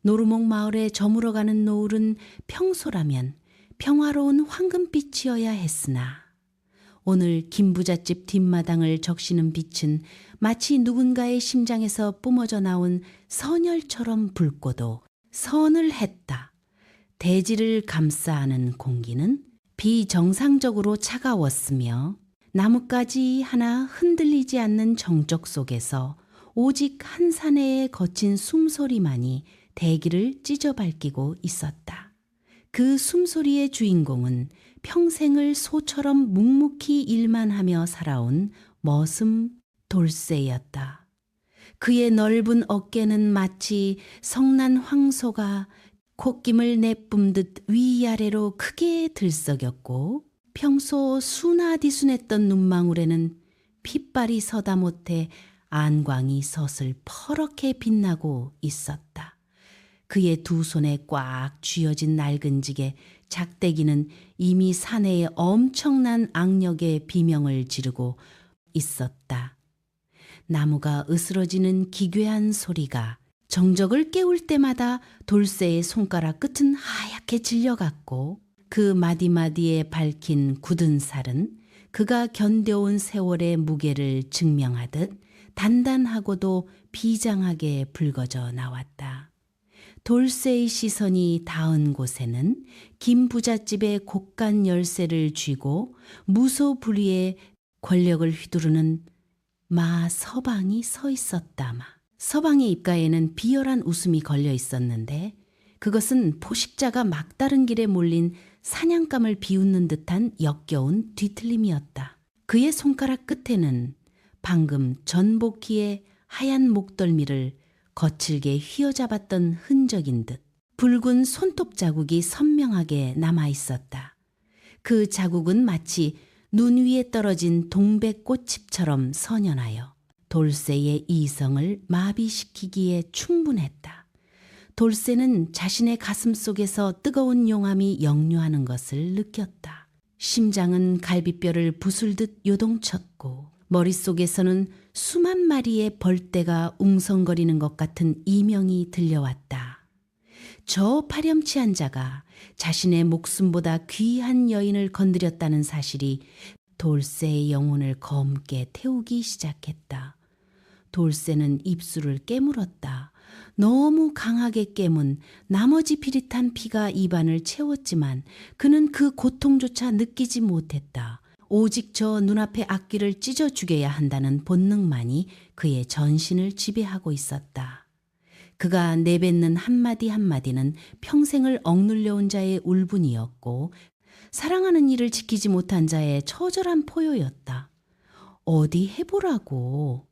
노루목 마을에 저물어가는 노을은 평소라면 평화로운 황금빛이어야 했으나 오늘 김부잣집 뒷마당을 적시는 빛은 마치 누군가의 심장에서 뿜어져 나온 선혈처럼 붉고도 선을 했다. 대지를 감싸 안은 공기는 비정상적으로 차가웠으며 나뭇가지 하나 흔들리지 않는 정적 속에서 오직 한 사내의 거친 숨소리만이 대기를 찢어밟히고 있었다. 그 숨소리의 주인공은 평생을 소처럼 묵묵히 일만 하며 살아온 머슴 돌쇠였다. 그의 넓은 어깨는 마치 성난 황소가 콧김을 내뿜듯 위아래로 크게 들썩였고 평소 순하디순했던 눈망울에는 핏발이 서다 못해 안광이 서슬 퍼렇게 빛나고 있었다. 그의 두 손에 꽉 쥐어진 낡은 지게 작대기는 이미 사내에 엄청난 악력의 비명을 지르고 있었다. 나무가 으스러지는 기괴한 소리가 정적을 깨울 때마다 돌쇠의 손가락 끝은 하얗게 질려갔고 그 마디마디에 밝힌 굳은 살은 그가 견뎌온 세월의 무게를 증명하듯 단단하고도 비장하게 붉어져 나왔다. 돌쇠의 시선이 닿은 곳에는 김부잣집의 곡간 열쇠를 쥐고 무소불위의 권력을 휘두르는 마 서방이 서 있었다마. 서방의 입가에는 비열한 웃음이 걸려 있었는데 그것은 포식자가 막다른 길에 몰린 사냥감을 비웃는 듯한 역겨운 뒤틀림이었다. 그의 손가락 끝에는 방금 전복희의 하얀 목덜미를 거칠게 휘어잡았던 흔적인 듯 붉은 손톱 자국이 선명하게 남아있었다. 그 자국은 마치 눈 위에 떨어진 동백꽃잎처럼 선연하여 돌쇠의 이성을 마비시키기에 충분했다. 돌쇠는 자신의 가슴 속에서 뜨거운 용암이 역류하는 것을 느꼈다. 심장은 갈비뼈를 부술듯 요동쳤고 머릿속에서는 수만 마리의 벌떼가 웅성거리는 것 같은 이명이 들려왔다. 저 파렴치한 자가 자신의 목숨보다 귀한 여인을 건드렸다는 사실이 돌쇠의 영혼을 검게 태우기 시작했다. 돌쇠는 입술을 깨물었다. 너무 강하게 깨문 나머지 비릿한 피가 입안을 채웠지만 그는 그 고통조차 느끼지 못했다. 오직 저 눈앞의 악기를 찢어 죽여야 한다는 본능만이 그의 전신을 지배하고 있었다. 그가 내뱉는 한마디 한마디는 평생을 억눌려온 자의 울분이었고 사랑하는 이를 지키지 못한 자의 처절한 포효였다. 어디 해보라고.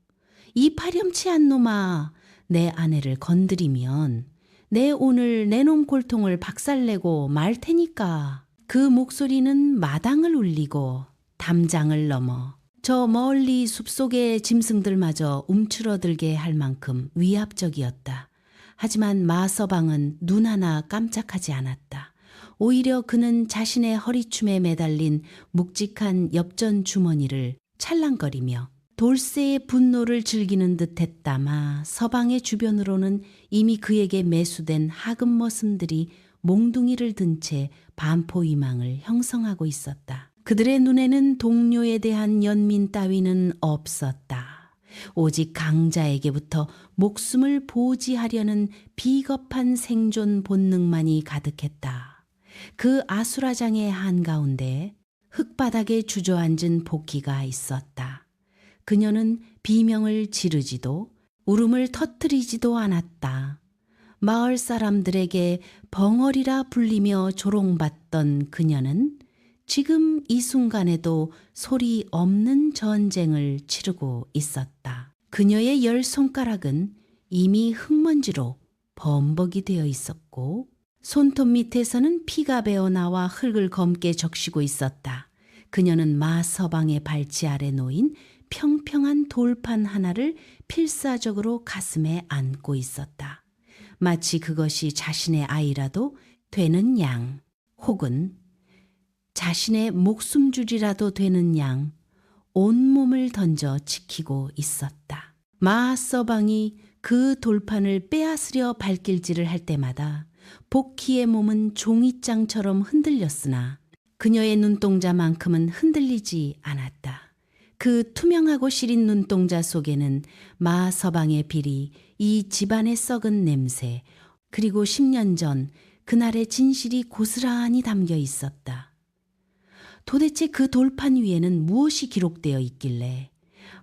이 파렴치한 놈아, 내 아내를 건드리면 내 오늘 내 놈 골통을 박살내고 말 테니까. 그 목소리는 마당을 울리고 담장을 넘어 저 멀리 숲속의 짐승들마저 움츠러들게 할 만큼 위압적이었다. 하지만 마서방은 눈 하나 깜짝하지 않았다. 오히려 그는 자신의 허리춤에 매달린 묵직한 엽전 주머니를 찰랑거리며 돌쇠의 분노를 즐기는 듯 했다마 서방의 주변으로는 이미 그에게 매수된 하급 머슴들이 몽둥이를 든 채 반포위망을 형성하고 있었다. 그들의 눈에는 동료에 대한 연민 따위는 없었다. 오직 강자에게부터 목숨을 보지하려는 비겁한 생존 본능만이 가득했다. 그 아수라장의 한가운데 흙바닥에 주저앉은 복희가 있었다. 그녀는 비명을 지르지도 울음을 터뜨리지도 않았다. 마을 사람들에게 벙어리라 불리며 조롱받던 그녀는 지금 이 순간에도 소리 없는 전쟁을 치르고 있었다. 그녀의 열 손가락은 이미 흙먼지로 범벅이 되어 있었고 손톱 밑에서는 피가 배어나와 흙을 검게 적시고 있었다. 그녀는 마서방의 발치 아래 놓인 평평한 돌판 하나를 필사적으로 가슴에 안고 있었다. 마치 그것이 자신의 아이라도 되는 양 혹은 자신의 목숨줄이라도 되는 양 온몸을 던져 지키고 있었다. 마서방이 그 돌판을 빼앗으려 발길질을 할 때마다 복희의 몸은 종이장처럼 흔들렸으나 그녀의 눈동자만큼은 흔들리지 않았다. 그 투명하고 시린 눈동자 속에는 마 서방의 빌이, 이 집안의 썩은 냄새, 그리고 10년 전 그날의 진실이 고스란히 담겨 있었다. 도대체 그 돌판 위에는 무엇이 기록되어 있길래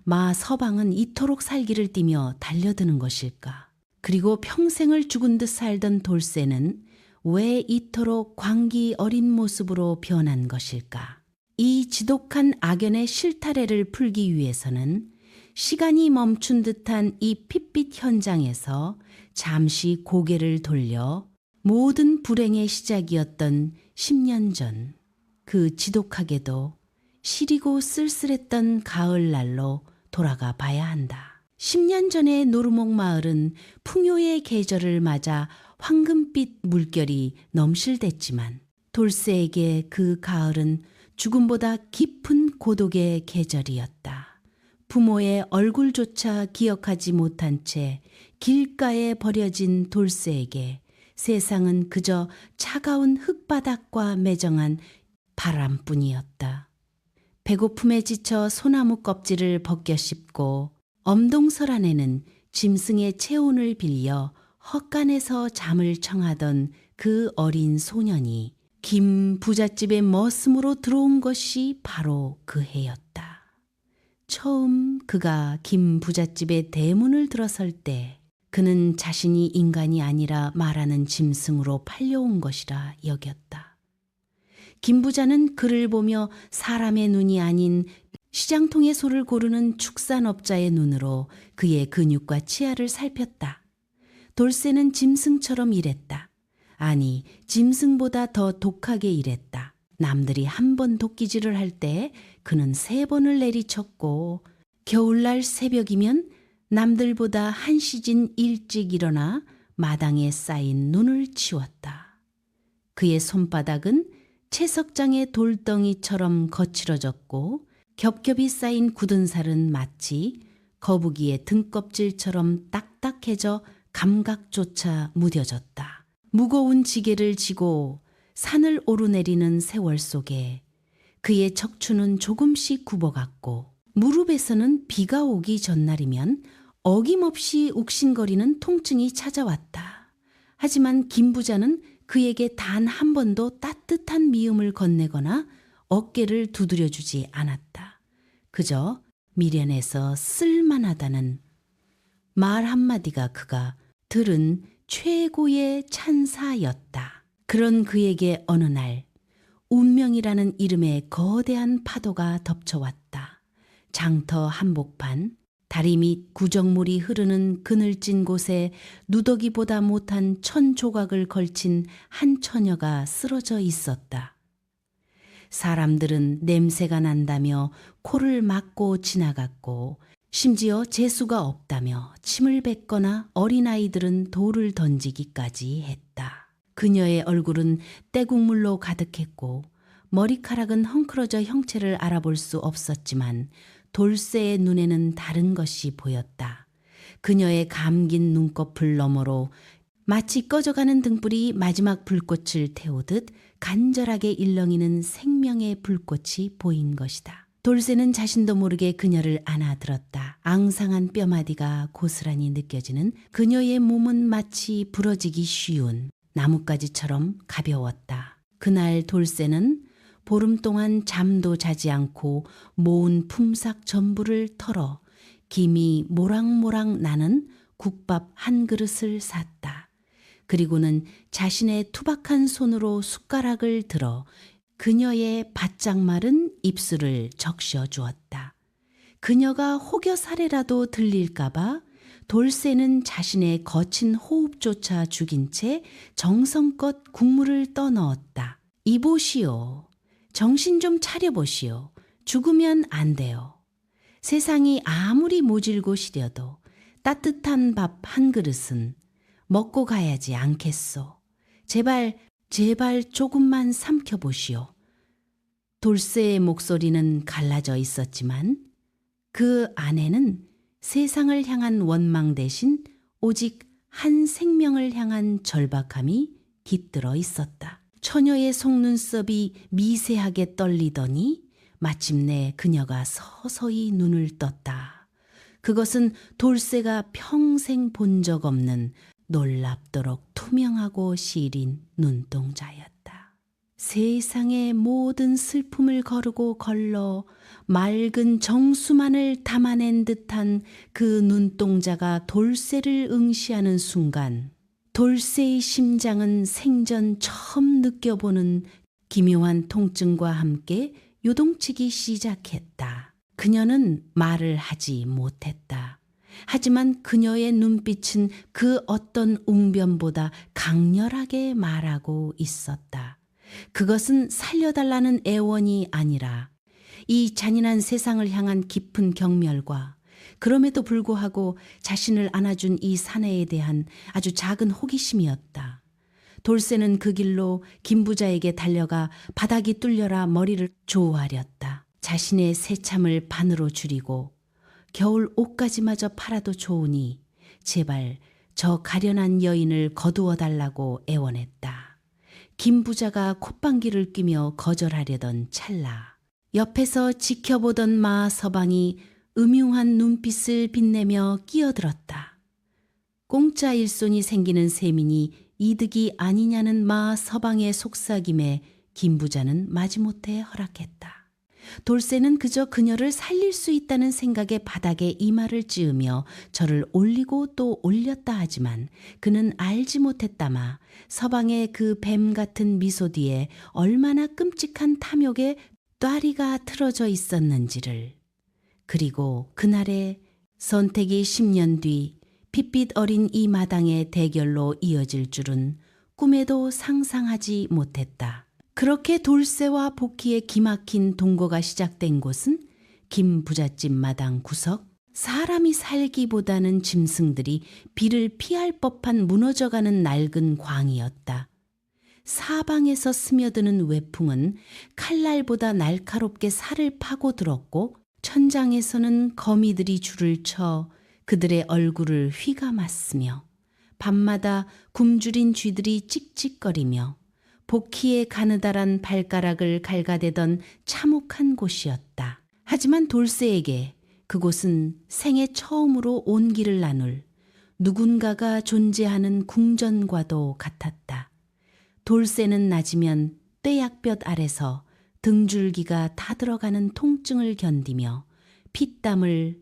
마 서방은 이토록 살기를 띠며 달려드는 것일까? 그리고 평생을 죽은 듯 살던 돌쇠는 왜 이토록 광기 어린 모습으로 변한 것일까? 이 지독한 악연의 실타래를 풀기 위해서는 시간이 멈춘 듯한 이 핏빛 현장에서 잠시 고개를 돌려 모든 불행의 시작이었던 10년 전 그 지독하게도 시리고 쓸쓸했던 가을날로 돌아가 봐야 한다. 10년 전의 노루목 마을은 풍요의 계절을 맞아 황금빛 물결이 넘실댔지만 돌쇠에게 그 가을은 죽음보다 깊은 고독의 계절이었다. 부모의 얼굴조차 기억하지 못한 채 길가에 버려진 돌쇠에게 세상은 그저 차가운 흙바닥과 매정한 바람뿐이었다. 배고픔에 지쳐 소나무 껍질을 벗겨 씹고 엄동설 안에는 짐승의 체온을 빌려 헛간에서 잠을 청하던 그 어린 소년이 김 부잣집의 머슴으로 들어온 것이 바로 그 해였다. 처음 그가 김 부잣집의 대문을 들어설 때 그는 자신이 인간이 아니라 말하는 짐승으로 팔려온 것이라 여겼다. 김 부자는 그를 보며 사람의 눈이 아닌 시장통의 소를 고르는 축산업자의 눈으로 그의 근육과 치아를 살폈다. 돌쇠는 짐승처럼 일했다. 아니, 짐승보다 더 독하게 일했다. 남들이 한 번 도끼질을 할 때 그는 3번을 내리쳤고 겨울날 새벽이면 남들보다 한 시즌 일찍 일어나 마당에 쌓인 눈을 치웠다. 그의 손바닥은 채석장의 돌덩이처럼 거칠어졌고 겹겹이 쌓인 굳은 살은 마치 거북이의 등껍질처럼 딱딱해져 감각조차 무뎌졌다. 무거운 지게를 지고 산을 오르내리는 세월 속에 그의 척추는 조금씩 굽어갔고 무릎에서는 비가 오기 전날이면 어김없이 욱신거리는 통증이 찾아왔다. 하지만 김 부자는 그에게 단 한 번도 따뜻한 미움을 건네거나 어깨를 두드려주지 않았다. 그저 미련해서 쓸만하다는 말 한마디가 그가 들은 최고의 찬사였다. 그런 그에게 어느 날 운명이라는 이름의 거대한 파도가 덮쳐왔다. 장터 한복판, 다리 밑 구정물이 흐르는 그늘진 곳에 누더기보다 못한 1000조각을 걸친 한 처녀가 쓰러져 있었다. 사람들은 냄새가 난다며 코를 막고 지나갔고 심지어 재수가 없다며 침을 뱉거나 어린아이들은 돌을 던지기까지 했다. 그녀의 얼굴은 떼국물로 가득했고 머리카락은 헝클어져 형체를 알아볼 수 없었지만 돌쇠의 눈에는 다른 것이 보였다. 그녀의 감긴 눈꺼풀 너머로 마치 꺼져가는 등불이 마지막 불꽃을 태우듯 간절하게 일렁이는 생명의 불꽃이 보인 것이다. 돌쇠는 자신도 모르게 그녀를 안아들었다. 앙상한 뼈마디가 고스란히 느껴지는 그녀의 몸은 마치 부러지기 쉬운 나뭇가지처럼 가벼웠다. 그날 돌쇠는 보름 동안 잠도 자지 않고 모은 품삯 전부를 털어 김이 모락모락 나는 국밥 한 그릇을 샀다. 그리고는 자신의 투박한 손으로 숟가락을 들어 그녀의 바짝 마른 입술을 적셔 주었다. 그녀가 혹여 사례라도 들릴까봐 돌쇠는 자신의 거친 호흡조차 죽인 채 정성껏 국물을 떠넣었다. 이보시오. 정신 좀 차려보시오. 죽으면 안 돼요. 세상이 아무리 모질고 시려도 따뜻한 밥 한 그릇은 먹고 가야지 않겠소. 제발 조금만 삼켜보시오. 돌쇠의 목소리는 갈라져 있었지만 그 안에는 세상을 향한 원망 대신 오직 한 생명을 향한 절박함이 깃들어 있었다. 처녀의 속눈썹이 미세하게 떨리더니 마침내 그녀가 서서히 눈을 떴다. 그것은 돌쇠가 평생 본 적 없는 놀랍도록 투명하고 시린 눈동자였다. 세상의 모든 슬픔을 거르고 걸러 맑은 정수만을 담아낸 듯한 그 눈동자가 돌쇠를 응시하는 순간 돌쇠의 심장은 생전 처음 느껴보는 기묘한 통증과 함께 요동치기 시작했다. 그녀는 말을 하지 못했다. 하지만 그녀의 눈빛은 그 어떤 웅변보다 강렬하게 말하고 있었다. 그것은 살려달라는 애원이 아니라 이 잔인한 세상을 향한 깊은 경멸과 그럼에도 불구하고 자신을 안아준 이 사내에 대한 아주 작은 호기심이었다. 돌쇠는 그 길로 김부자에게 달려가 바닥이 뚫려라 머리를 조아렸다. 자신의 새참을 반으로 줄이고 겨울 옷까지마저 팔아도 좋으니 제발 저 가련한 여인을 거두어 달라고 애원했다. 김부자가 콧방귀를 뀌며 거절하려던 찰나 옆에서 지켜보던 마 서방이 음흉한 눈빛을 빛내며 끼어들었다. 공짜 일손이 생기는 셈이니 이득이 아니냐는 마 서방의 속삭임에 김부자는 마지못해 허락했다. 돌쇠는 그저 그녀를 살릴 수 있다는 생각에 바닥에 이마를 찌으며 저를 올리고 또 올렸다 하지만 그는 알지 못했다마 서방의 그 뱀 같은 미소 뒤에 얼마나 끔찍한 탐욕의 뙬리가 틀어져 있었는지를. 그리고 그날의 선택이 10년 뒤 핏빛 어린 이 마당의 대결로 이어질 줄은 꿈에도 상상하지 못했다. 그렇게 돌쇠와 복희의 기막힌 동거가 시작된 곳은 김 부잣집 마당 구석, 사람이 살기보다는 짐승들이 비를 피할 법한 무너져가는 낡은 광이었다. 사방에서 스며드는 외풍은 칼날보다 날카롭게 살을 파고들었고 천장에서는 거미들이 줄을 쳐 그들의 얼굴을 휘감았으며 밤마다 굶주린 쥐들이 찍찍거리며 복희의 가느다란 발가락을 갉아대던 참혹한 곳이었다. 하지만 돌쇠에게 그곳은 생애 처음으로 온기를 나눌 누군가가 존재하는 궁전과도 같았다. 돌쇠는 낮이면 떼약볕 아래서 등줄기가 타들어가는 통증을 견디며 피땀을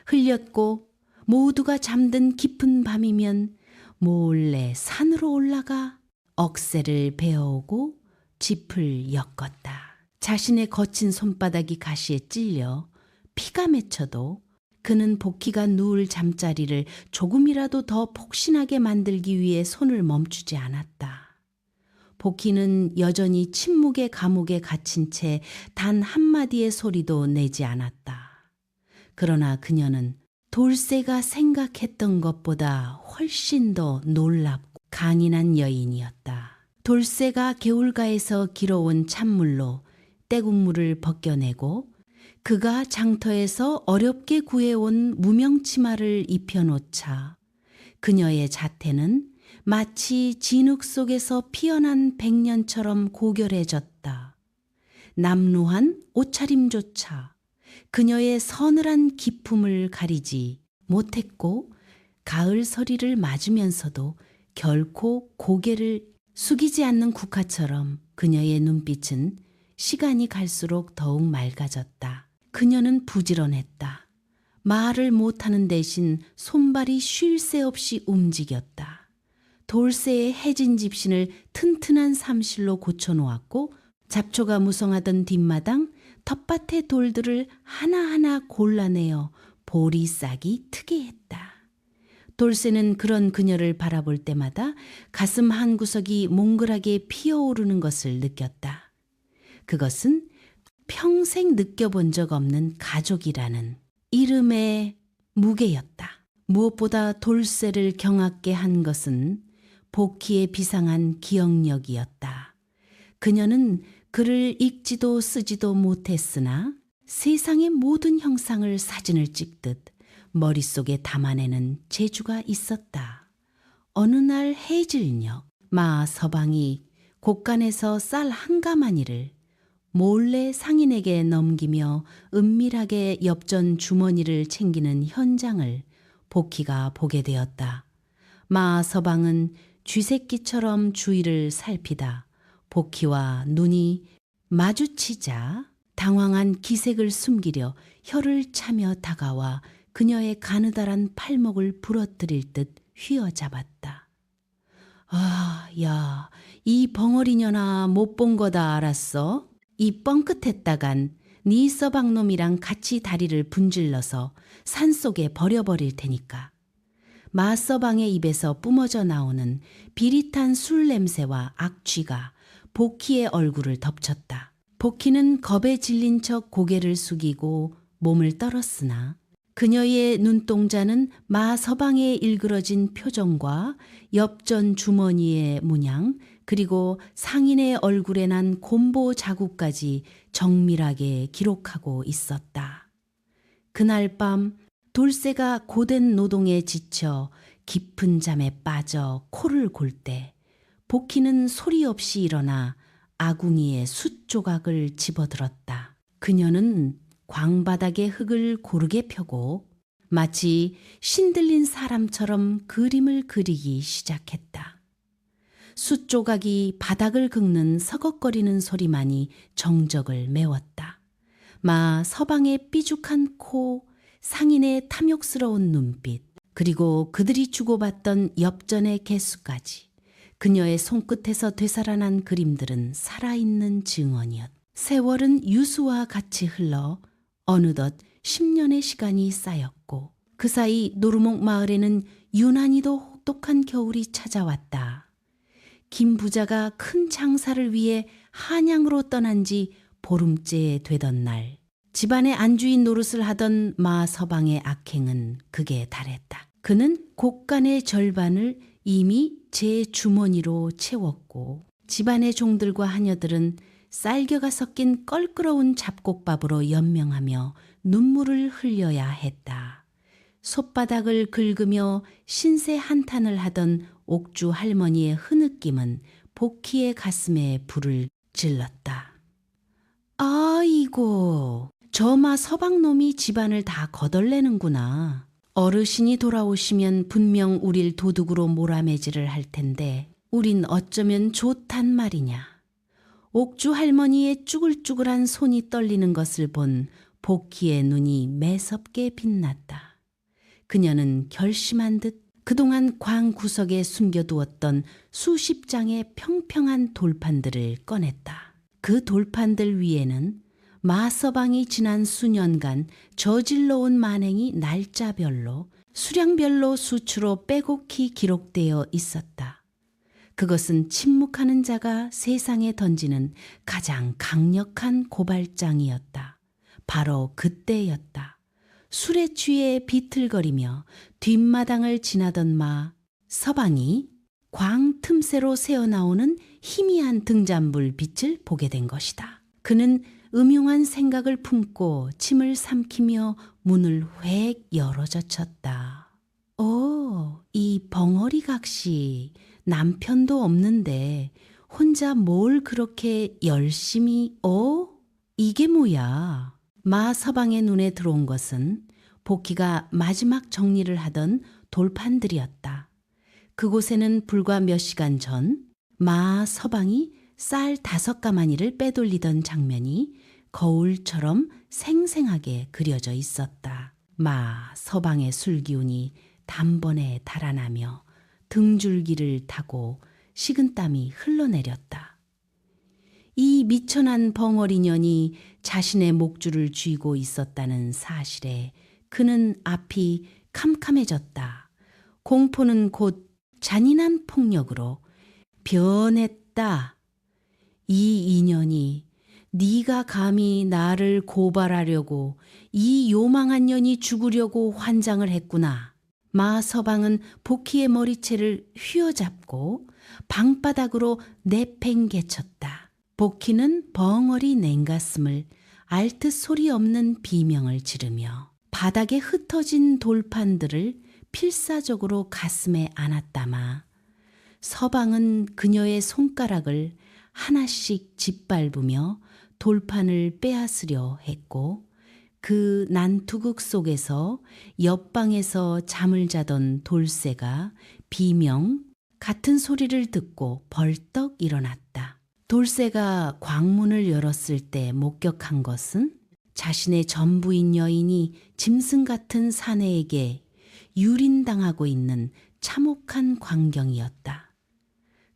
흘렸고 모두가 잠든 깊은 밤이면 몰래 산으로 올라가 억새를 베어오고 짚을 엮었다. 자신의 거친 손바닥이 가시에 찔려 피가 맺혀도 그는 복희가 누울 잠자리를 조금이라도 더 폭신하게 만들기 위해 손을 멈추지 않았다. 복희는 여전히 침묵의 감옥에 갇힌 채 단 한마디의 소리도 내지 않았다. 그러나 그녀는 돌쇠가 생각했던 것보다 훨씬 더 놀랍고 강인한 여인이었다. 돌쇠가 개울가에서 길어온 찬물로 떼국물을 벗겨내고 그가 장터에서 어렵게 구해온 무명치마를 입혀놓자 그녀의 자태는 마치 진흙 속에서 피어난 백년처럼 고결해졌다. 남루한 옷차림조차 그녀의 서늘한 기품을 가리지 못했고 가을 서리를 맞으면서도 결코 고개를 숙이지 않는 국화처럼 그녀의 눈빛은 시간이 갈수록 더욱 맑아졌다. 그녀는 부지런했다. 말을 못하는 대신 손발이 쉴 새 없이 움직였다. 돌쇠의 해진 집신을 튼튼한 삼실로 고쳐놓았고 잡초가 무성하던 뒷마당 텃밭의 돌들을 하나하나 골라내어 보리 싹이 특이했다. 돌쇠는 그런 그녀를 바라볼 때마다 가슴 한구석이 몽글하게 피어오르는 것을 느꼈다. 그것은 평생 느껴본 적 없는 가족이라는 이름의 무게였다. 무엇보다 돌쇠를 경악게 한 것은 복희의 비상한 기억력이었다. 그녀는 글을 읽지도 쓰지도 못했으나 세상의 모든 형상을 사진을 찍듯 머릿속에 담아내는 재주가 있었다. 어느 날 해질녘 마 서방이 곳간에서 쌀 한 가마니를 몰래 상인에게 넘기며 은밀하게 엽전 주머니를 챙기는 현장을 복희가 보게 되었다. 마 서방은 쥐새끼처럼 주위를 살피다 복희와 눈이 마주치자 당황한 기색을 숨기려 혀를 차며 다가와 그녀의 가느다란 팔목을 부러뜨릴 듯 휘어잡았다. 아, 야, 이 벙어리년아 못 본 거다 알았어? 이 뻥끗했다간 네 서방놈이랑 같이 다리를 분질러서 산속에 버려버릴 테니까. 마서방의 입에서 뿜어져 나오는 비릿한 술 냄새와 악취가 복희의 얼굴을 덮쳤다. 복희는 겁에 질린 척 고개를 숙이고 몸을 떨었으나 그녀의 눈동자는 마서방의 일그러진 표정과 엽전 주머니의 문양 그리고 상인의 얼굴에 난 곰보 자국까지 정밀하게 기록하고 있었다. 그날 밤 돌쇠가 고된 노동에 지쳐 깊은 잠에 빠져 코를 골 때 복희는 소리 없이 일어나 아궁이에 숯 조각을 집어들었다. 그녀는 광바닥의 흙을 고르게 펴고 마치 신들린 사람처럼 그림을 그리기 시작했다. 숯 조각이 바닥을 긁는 서걱거리는 소리만이 정적을 메웠다. 마 서방의 삐죽한 코, 상인의 탐욕스러운 눈빛, 그리고 그들이 주고받던 엽전의 개수까지 그녀의 손끝에서 되살아난 그림들은 살아있는 증언이었다. 세월은 유수와 같이 흘러 어느덧 10년의 시간이 쌓였고 그 사이 노루목 마을에는 유난히도 혹독한 겨울이 찾아왔다. 김 부자가 큰 장사를 위해 한양으로 떠난 지 보름째 되던 날 집안의 안주인 노릇을 하던 마 서방의 악행은 극에 달했다. 그는 곳간의 절반을 이미 제 주머니로 채웠고 집안의 종들과 하녀들은 쌀겨가 섞인 껄끄러운 잡곡밥으로 연명하며 눈물을 흘려야 했다. 솥바닥을 긁으며 신세 한탄을 하던 옥주 할머니의 흐느낌은 복희의 가슴에 불을 질렀다. 아이고, 저마 서방놈이 집안을 다 거덜내는구나. 어르신이 돌아오시면 분명 우릴 도둑으로 몰아매질을 할 텐데 우린 어쩌면 좋단 말이냐. 옥주 할머니의 쭈글쭈글한 손이 떨리는 것을 본 복희의 눈이 매섭게 빛났다. 그녀는 결심한 듯 그동안 광 구석에 숨겨두었던 수십 장의 평평한 돌판들을 꺼냈다. 그 돌판들 위에는 마서방이 지난 수년간 저질러온 만행이 날짜별로 수량별로 수치로 빼곡히 기록되어 있었다. 그것은 침묵하는 자가 세상에 던지는 가장 강력한 고발장이었다. 바로 그때였다. 술에 취해 비틀거리며 뒷마당을 지나던 마 서방이 광 틈새로 새어나오는 희미한 등잔불 빛을 보게 된 것이다. 그는 음흉한 생각을 품고 침을 삼키며 문을 획 열어젖혔다. 오, 이 벙어리 각시 남편도 없는데 혼자 뭘 그렇게 열심히 이게 뭐야? 마 서방의 눈에 들어온 것은 복희가 마지막 정리를 하던 돌판들이었다. 그곳에는 불과 몇 시간 전 마 서방이 쌀 5가마니를 빼돌리던 장면이 거울처럼 생생하게 그려져 있었다. 마 서방의 술기운이 단번에 달아나며 등줄기를 타고 식은땀이 흘러내렸다. 이 미천한 벙어리년이 자신의 목줄을 쥐고 있었다는 사실에 그는 앞이 캄캄해졌다. 공포는 곧 잔인한 폭력으로 변했다. 이 인연이 네가 감히 나를 고발하려고 이 요망한 년이 죽으려고 환장을 했구나. 마 서방은 복희의 머리채를 휘어잡고 방바닥으로 내팽개쳤다. 복희는 벙어리 냉가슴을 알 듯 소리 없는 비명을 지르며 바닥에 흩어진 돌판들을 필사적으로 가슴에 안았다마 서방은 그녀의 손가락을 하나씩 짓밟으며 돌판을 빼앗으려 했고 그 난투극 속에서 옆방에서 잠을 자던 돌쇠가 비명 같은 소리를 듣고 벌떡 일어났다. 돌쇠가 광문을 열었을 때 목격한 것은 자신의 전부인 여인이 짐승 같은 사내에게 유린당하고 있는 참혹한 광경이었다.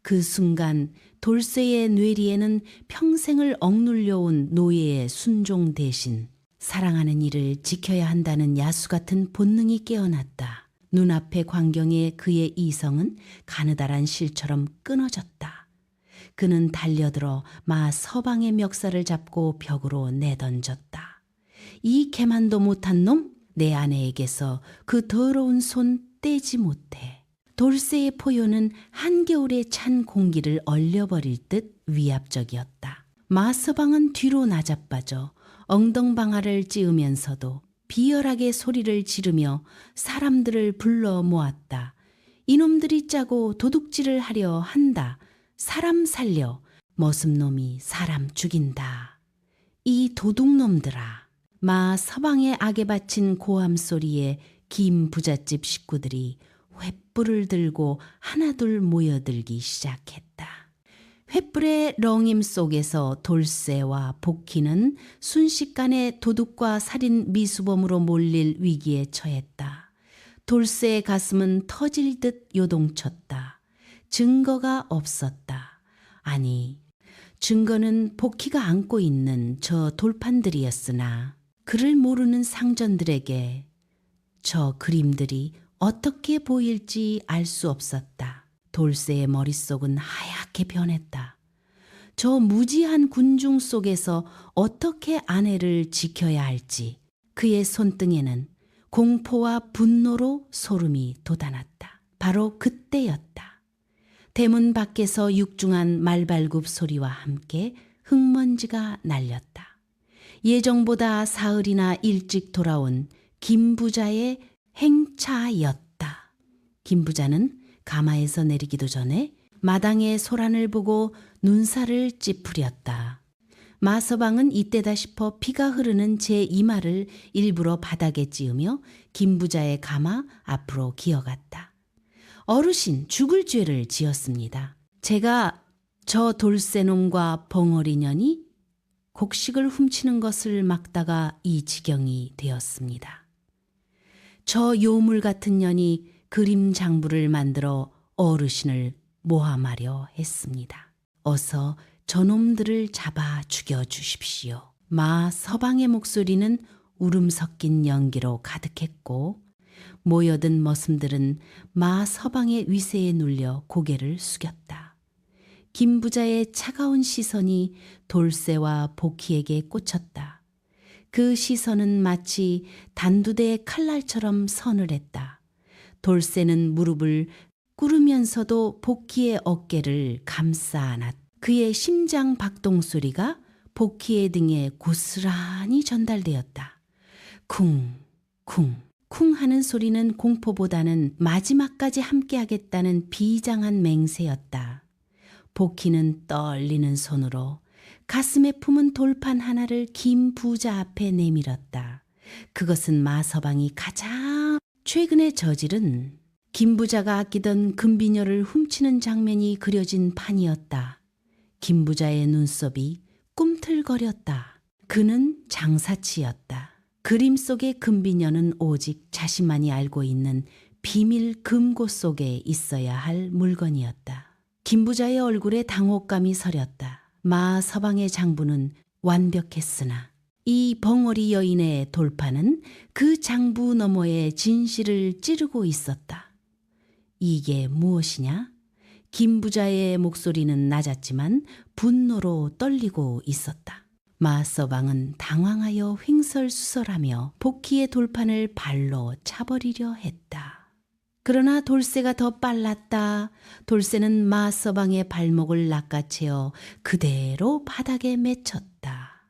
그 순간 돌쇠의 뇌리에는 평생을 억눌려온 노예의 순종 대신 사랑하는 이를 지켜야 한다는 야수 같은 본능이 깨어났다. 눈앞의 광경에 그의 이성은 가느다란 실처럼 끊어졌다. 그는 달려들어 마 서방의 멱살을 잡고 벽으로 내던졌다. 이 개만도 못한 놈! 내 아내에게서 그 더러운 손 떼지 못해. 돌쇠의 포효는 한겨울에 찬 공기를 얼려버릴 듯 위압적이었다. 마 서방은 뒤로 나자빠져 엉덩방아를 찧으면서도 비열하게 소리를 지르며 사람들을 불러 모았다. 이놈들이 짜고 도둑질을 하려 한다. 사람 살려. 머슴놈이 사람 죽인다. 이 도둑놈들아. 마 서방의 악에 바친 고함 소리에 김 부잣집 식구들이 횃불을 들고 하나둘 모여들기 시작했다. 횃불의 렁임 속에서 돌쇠와 복희는 순식간에 도둑과 살인 미수범으로 몰릴 위기에 처했다. 돌쇠의 가슴은 터질 듯 요동쳤다. 증거가 없었다. 아니, 증거는 복희가 안고 있는 저 돌판들이었으나 그를 모르는 상전들에게 저 그림들이 어떻게 보일지 알 수 없었다. 돌쇠의 머릿속은 하얗게 변했다. 저 무지한 군중 속에서 어떻게 아내를 지켜야 할지 그의 손등에는 공포와 분노로 소름이 돋아났다. 바로 그때였다. 대문 밖에서 육중한 말발굽 소리와 함께 흙먼지가 날렸다. 예정보다 사흘이나 일찍 돌아온 김부자의 행차였다. 김부자는 가마에서 내리기도 전에 마당의 소란을 보고 눈살을 찌푸렸다. 마서방은 이때다 싶어 피가 흐르는 제 이마를 일부러 바닥에 찧으며 김부자의 가마 앞으로 기어갔다. 어르신, 죽을 죄를 지었습니다. 제가 저 돌쇠놈과 벙어리년이 곡식을 훔치는 것을 막다가 이 지경이 되었습니다. 저 요물 같은 년이 그림 장부를 만들어 어르신을 모함하려 했습니다. 어서 저놈들을 잡아 죽여주십시오. 마 서방의 목소리는 울음 섞인 연기로 가득했고 모여든 머슴들은 마 서방의 위세에 눌려 고개를 숙였다. 김부자의 차가운 시선이 돌쇠와 복희에게 꽂혔다. 그 시선은 마치 단두대의 칼날처럼 서늘했다. 돌쇠는 무릎을 꿇으면서도 복희의 어깨를 감싸 안았다. 그의 심장 박동 소리가 복희의 등에 고스란히 전달되었다. 쿵, 쿵, 쿵 하는 소리는 공포보다는 마지막까지 함께하겠다는 비장한 맹세였다. 복희는 떨리는 손으로 가슴에 품은 돌판 하나를 김 부자 앞에 내밀었다. 그것은 마서방이 가장 최근에 저지른 김 부자가 아끼던 금비녀를 훔치는 장면이 그려진 판이었다. 김 부자의 눈썹이 꿈틀거렸다. 그는 장사치였다. 그림 속의 금비녀는 오직 자신만이 알고 있는 비밀 금고 속에 있어야 할 물건이었다. 김 부자의 얼굴에 당혹감이 서렸다. 마 서방의 장부는 완벽했으나 이 벙어리 여인의 돌판은 그 장부 너머의 진실을 찌르고 있었다. 이게 무엇이냐? 김 부자의 목소리는 낮았지만 분노로 떨리고 있었다. 마 서방은 당황하여 횡설수설하며 복희의 돌판을 발로 차버리려 했다. 그러나 돌쇠가 더 빨랐다. 돌쇠는 마 서방의 발목을 낚아채어 그대로 바닥에 맺혔다.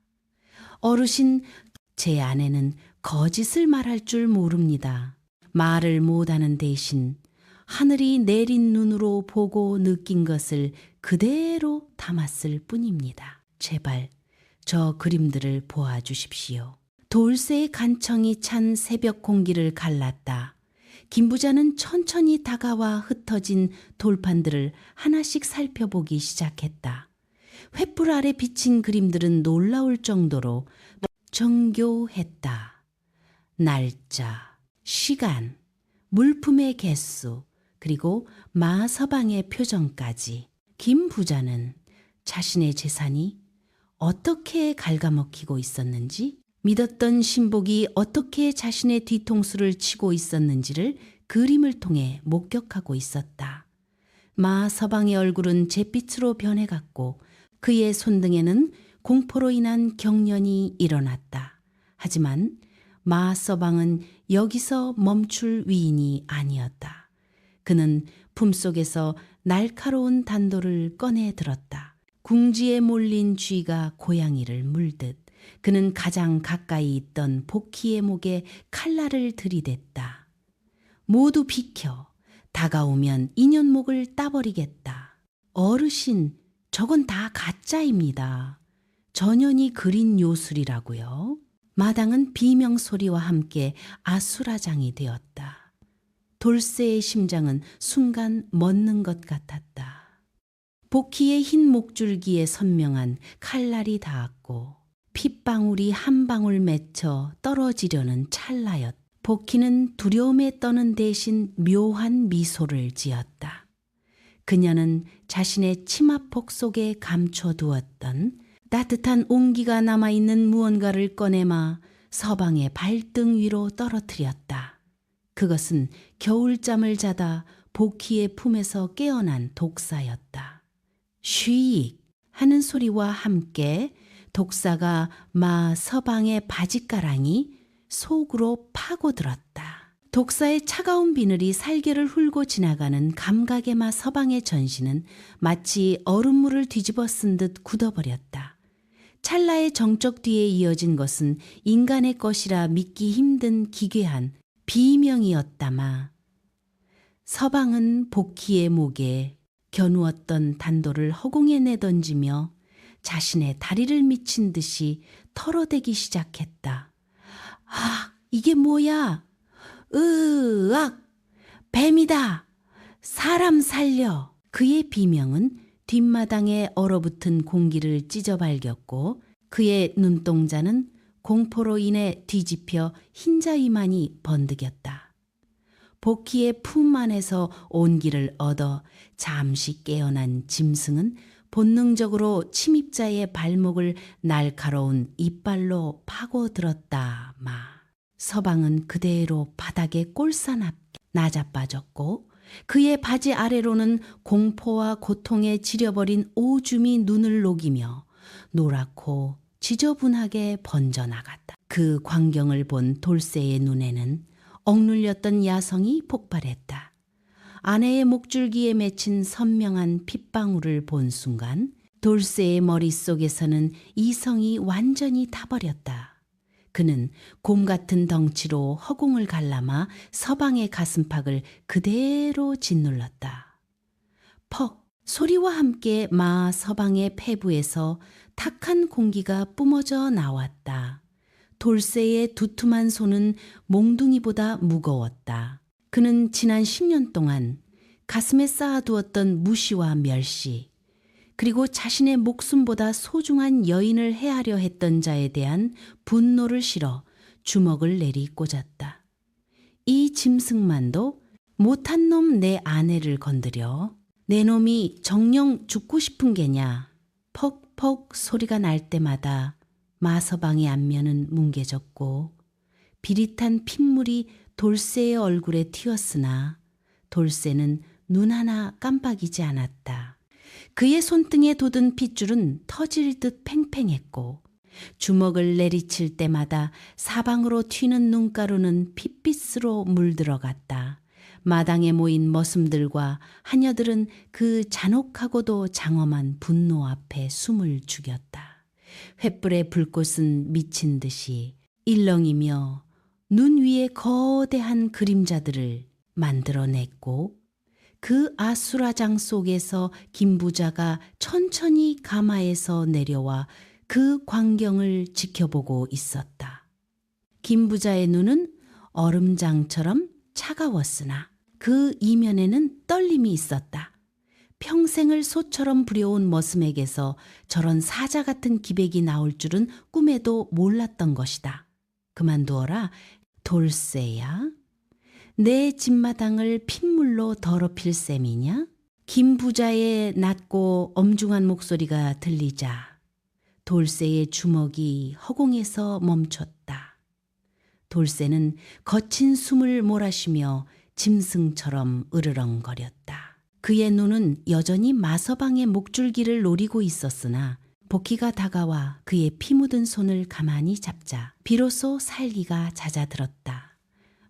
어르신, 제 아내는 거짓을 말할 줄 모릅니다. 말을 못하는 대신 하늘이 내린 눈으로 보고 느낀 것을 그대로 담았을 뿐입니다. 제발 저 그림들을 보아주십시오. 돌쇠의 간청이 찬 새벽 공기를 갈랐다. 김 부자는 천천히 다가와 흩어진 돌판들을 하나씩 살펴보기 시작했다. 횃불 아래 비친 그림들은 놀라울 정도로 정교했다. 날짜, 시간, 물품의 개수, 그리고 마서방의 표정까지. 김 부자는 자신의 재산이 어떻게 갉아먹히고 있었는지, 믿었던 신복이 어떻게 자신의 뒤통수를 치고 있었는지를 그림을 통해 목격하고 있었다. 마서방의 얼굴은 잿빛으로 변해갔고 그의 손등에는 공포로 인한 경련이 일어났다. 하지만 마서방은 여기서 멈출 위인이 아니었다. 그는 품속에서 날카로운 단도를 꺼내 들었다. 궁지에 몰린 쥐가 고양이를 물듯 그는 가장 가까이 있던 복희의 목에 칼날을 들이댔다. 모두 비켜. 다가오면 인연목을 따버리겠다. 어르신, 저건 다 가짜입니다. 전현이 그린 요술이라고요. 마당은 비명소리와 함께 아수라장이 되었다. 돌쇠의 심장은 순간 멎는 것 같았다. 복희의 흰 목줄기에 선명한 칼날이 닿았고 핏방울이 한 방울 맺혀 떨어지려는 찰나였다. 복희는 두려움에 떠는 대신 묘한 미소를 지었다. 그녀는 자신의 치마폭 속에 감춰두었던 따뜻한 온기가 남아있는 무언가를 꺼내마 서방의 발등 위로 떨어뜨렸다. 그것은 겨울잠을 자다 복희의 품에서 깨어난 독사였다. 쉬익 하는 소리와 함께 독사가 마 서방의 바지가랑이 속으로 파고들었다. 독사의 차가운 비늘이 살결을 훑고 지나가는 감각의 마 서방의 전신은 마치 얼음물을 뒤집어 쓴 듯 굳어버렸다. 찰나의 정적 뒤에 이어진 것은 인간의 것이라 믿기 힘든 기괴한 비명이었다마. 서방은 복희의 목에 겨누었던 단도를 허공에 내던지며 자신의 다리를 미친 듯이 털어대기 시작했다. 아, 이게 뭐야? 으악! 뱀이다! 사람 살려! 그의 비명은 뒷마당에 얼어붙은 공기를 찢어발겼고 그의 눈동자는 공포로 인해 뒤집혀 흰자 이만이 번득였다. 복희의 품 안에서 온기를 얻어 잠시 깨어난 짐승은 본능적으로 침입자의 발목을 날카로운 이빨로 파고들었다 마. 서방은 그대로 바닥에 꼴사납게 나자빠졌고 그의 바지 아래로는 공포와 고통에 지려버린 오줌이 눈을 녹이며 노랗고 지저분하게 번져나갔다. 그 광경을 본 돌쇠의 눈에는 억눌렸던 야성이 폭발했다. 아내의 목줄기에 맺힌 선명한 핏방울을 본 순간 돌쇠의 머릿속에서는 이성이 완전히 타버렸다. 그는 곰 같은 덩치로 허공을 갈라마 서방의 가슴팍을 그대로 짓눌렀다. 퍽 소리와 함께 마 서방의 폐부에서 탁한 공기가 뿜어져 나왔다. 돌쇠의 두툼한 손은 몽둥이보다 무거웠다. 그는 지난 10년 동안 가슴에 쌓아두었던 무시와 멸시, 그리고 자신의 목숨보다 소중한 여인을 해하려 했던 자에 대한 분노를 실어 주먹을 내리꽂았다. 이 짐승만도 못한 놈 내 아내를 건드려 내 놈이 정녕 죽고 싶은 게냐. 퍽퍽 소리가 날 때마다 마서방의 안면은 뭉개졌고 비릿한 핏물이 돌쇠의 얼굴에 튀었으나 돌쇠는 눈 하나 깜빡이지 않았다. 그의 손등에 돋은 핏줄은 터질 듯 팽팽했고 주먹을 내리칠 때마다 사방으로 튀는 눈가루는 핏빛으로 물들어갔다. 마당에 모인 머슴들과 하녀들은 그 잔혹하고도 장엄한 분노 앞에 숨을 죽였다. 횃불의 불꽃은 미친 듯이 일렁이며 눈 위에 거대한 그림자들을 만들어냈고 그 아수라장 속에서 김부자가 천천히 가마에서 내려와 그 광경을 지켜보고 있었다. 김부자의 눈은 얼음장처럼 차가웠으나 그 이면에는 떨림이 있었다. 평생을 소처럼 부려온 머슴에게서 저런 사자 같은 기백이 나올 줄은 꿈에도 몰랐던 것이다. 그만두어라, 돌쇠야. 내 집마당을 핏물로 더럽힐 셈이냐? 김 부자의 낮고 엄중한 목소리가 들리자 돌쇠의 주먹이 허공에서 멈췄다. 돌쇠는 거친 숨을 몰아쉬며 짐승처럼 으르렁거렸다. 그의 눈은 여전히 마서방의 목줄기를 노리고 있었으나 복희가 다가와 그의 피 묻은 손을 가만히 잡자 비로소 살기가 잦아들었다.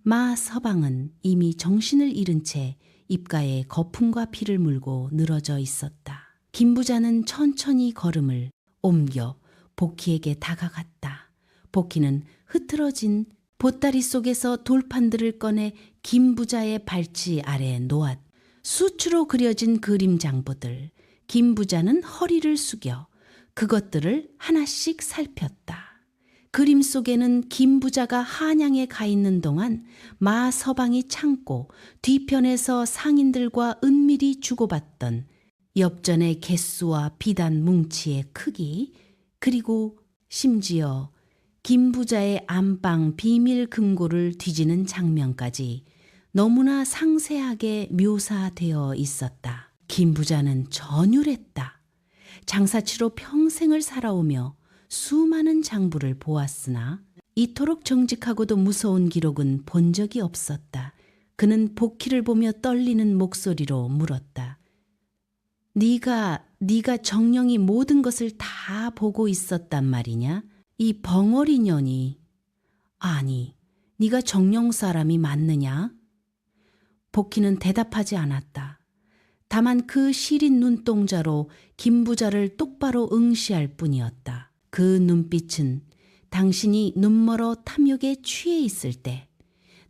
마서방은 이미 정신을 잃은 채 입가에 거품과 피를 물고 늘어져 있었다. 김부자는 천천히 걸음을 옮겨 복희에게 다가갔다. 복희는 흐트러진 보따리 속에서 돌판들을 꺼내 김부자의 발치 아래 놓았다. 수추로 그려진 그림장부들. 김부자는 허리를 숙여 그것들을 하나씩 살폈다. 그림 속에는 김부자가 한양에 가 있는 동안 마서방이 참고 뒤편에서 상인들과 은밀히 주고받던 엽전의 개수와 비단 뭉치의 크기, 그리고 심지어 김부자의 안방 비밀 금고를 뒤지는 장면까지 너무나 상세하게 묘사되어 있었다. 김부자는 전율했다. 장사치로 평생을 살아오며 수많은 장부를 보았으나 이토록 정직하고도 무서운 기록은 본 적이 없었다. 그는 복희를 보며 떨리는 목소리로 물었다. 네가 정령이 모든 것을 다 보고 있었단 말이냐? 이 벙어리 년이. 아니, 네가 정령 사람이 맞느냐? 복희는 대답하지 않았다. 다만 그 시린 눈동자로 김부자를 똑바로 응시할 뿐이었다. 그 눈빛은 당신이 눈멀어 탐욕에 취해 있을 때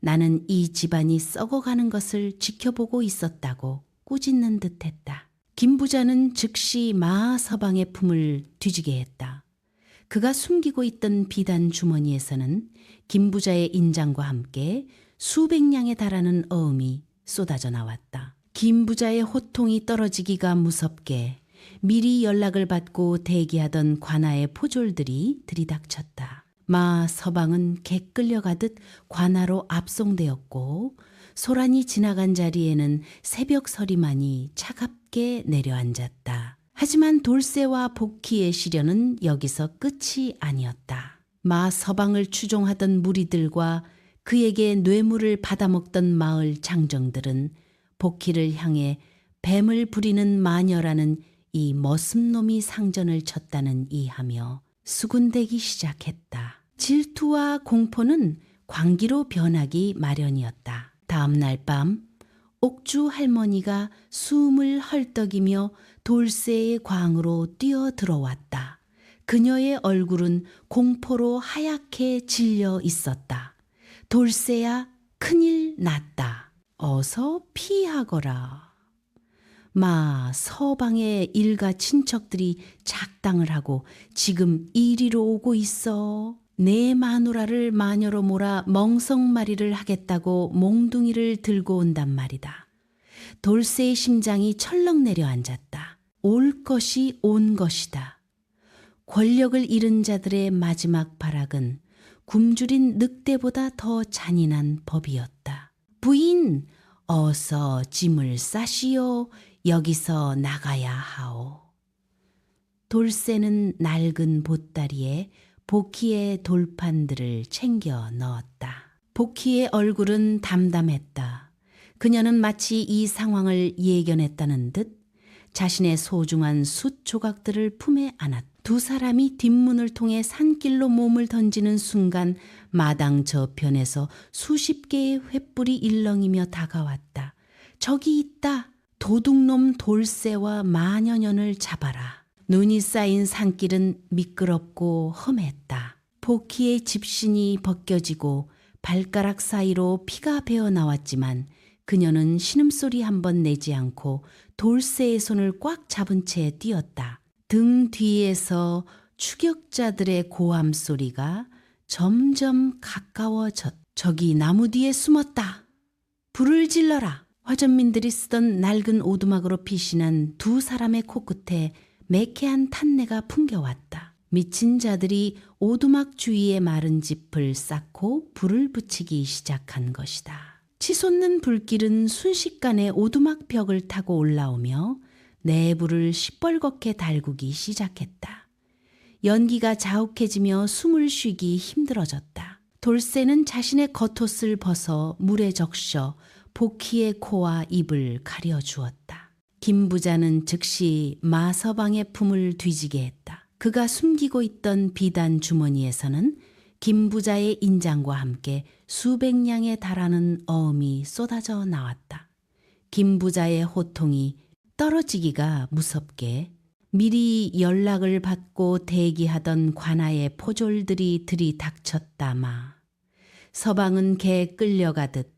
나는 이 집안이 썩어가는 것을 지켜보고 있었다고 꾸짖는 듯했다. 김부자는 즉시 마서방의 품을 뒤지게 했다. 그가 숨기고 있던 비단 주머니에서는 김부자의 인장과 함께 수백 냥에 달하는 어음이 쏟아져 나왔다. 김부자의 호통이 떨어지기가 무섭게 미리 연락을 받고 대기하던 관아의 포졸들이 들이닥쳤다. 마서방은 개 끌려가듯 관아로 압송되었고 소란이 지나간 자리에는 새벽 서리만이 차갑게 내려앉았다. 하지만 돌쇠와 복희의 시련은 여기서 끝이 아니었다. 마서방을 추종하던 무리들과 그에게 뇌물을 받아먹던 마을 장정들은 복희를 향해 뱀을 부리는 마녀라는 이 머슴놈이 상전을 쳤다는 이하며 수군대기 시작했다. 질투와 공포는 광기로 변하기 마련이었다. 다음 날 밤 옥주 할머니가 숨을 헐떡이며 돌쇠의 광으로 뛰어 들어왔다. 그녀의 얼굴은 공포로 하얗게 질려 있었다. 돌쇠야, 큰일 났다. 어서 피하거라. 서방의 일가 친척들이 작당을 하고 지금 이리로 오고 있어. 내 마누라를 마녀로 몰아 멍석마리를 하겠다고 몽둥이를 들고 온단 말이다. 돌쇠의 심장이 철렁 내려앉았다. 올 것이 온 것이다. 권력을 잃은 자들의 마지막 발악은 굶주린 늑대보다 더 잔인한 법이었다. 부인, 어서 짐을 싸시오. 여기서 나가야 하오. 돌쇠는 낡은 보따리에 복희의 돌판들을 챙겨 넣었다. 복희의 얼굴은 담담했다. 그녀는 마치 이 상황을 예견했다는 듯 자신의 소중한 숫 조각들을 품에 안았다. 두 사람이 뒷문을 통해 산길로 몸을 던지는 순간 마당 저편에서 수십 개의 횃불이 일렁이며 다가왔다. 저기 있다. 도둑놈 돌쇠와 마녀년을 잡아라. 눈이 쌓인 산길은 미끄럽고 험했다. 복희의 집신이 벗겨지고 발가락 사이로 피가 배어 나왔지만 그녀는 신음소리 한 번 내지 않고 돌쇠의 손을 꽉 잡은 채 뛰었다. 등 뒤에서 추격자들의 고함 소리가 점점 가까워졌다. 저기 나무 뒤에 숨었다. 불을 질러라. 화전민들이 쓰던 낡은 오두막으로 피신한 두 사람의 코끝에 매캐한 탄내가 풍겨왔다. 미친 자들이 오두막 주위의 마른 짚을 쌓고 불을 붙이기 시작한 것이다. 치솟는 불길은 순식간에 오두막 벽을 타고 올라오며 내부를 시뻘겋게 달구기 시작했다. 연기가 자욱해지며 숨을 쉬기 힘들어졌다. 돌쇠는 자신의 겉옷을 벗어 물에 적셔 복희의 코와 입을 가려주었다. 김 부자는 즉시 마서방의 품을 뒤지게 했다. 그가 숨기고 있던 비단 주머니에서는 김 부자의 인장과 함께 수백 냥에 달하는 어음이 쏟아져 나왔다. 김 부자의 호통이 떨어지기가 무섭게 미리 연락을 받고 대기하던 관아의 포졸들이 들이닥쳤다마 서방은 개 끌려가듯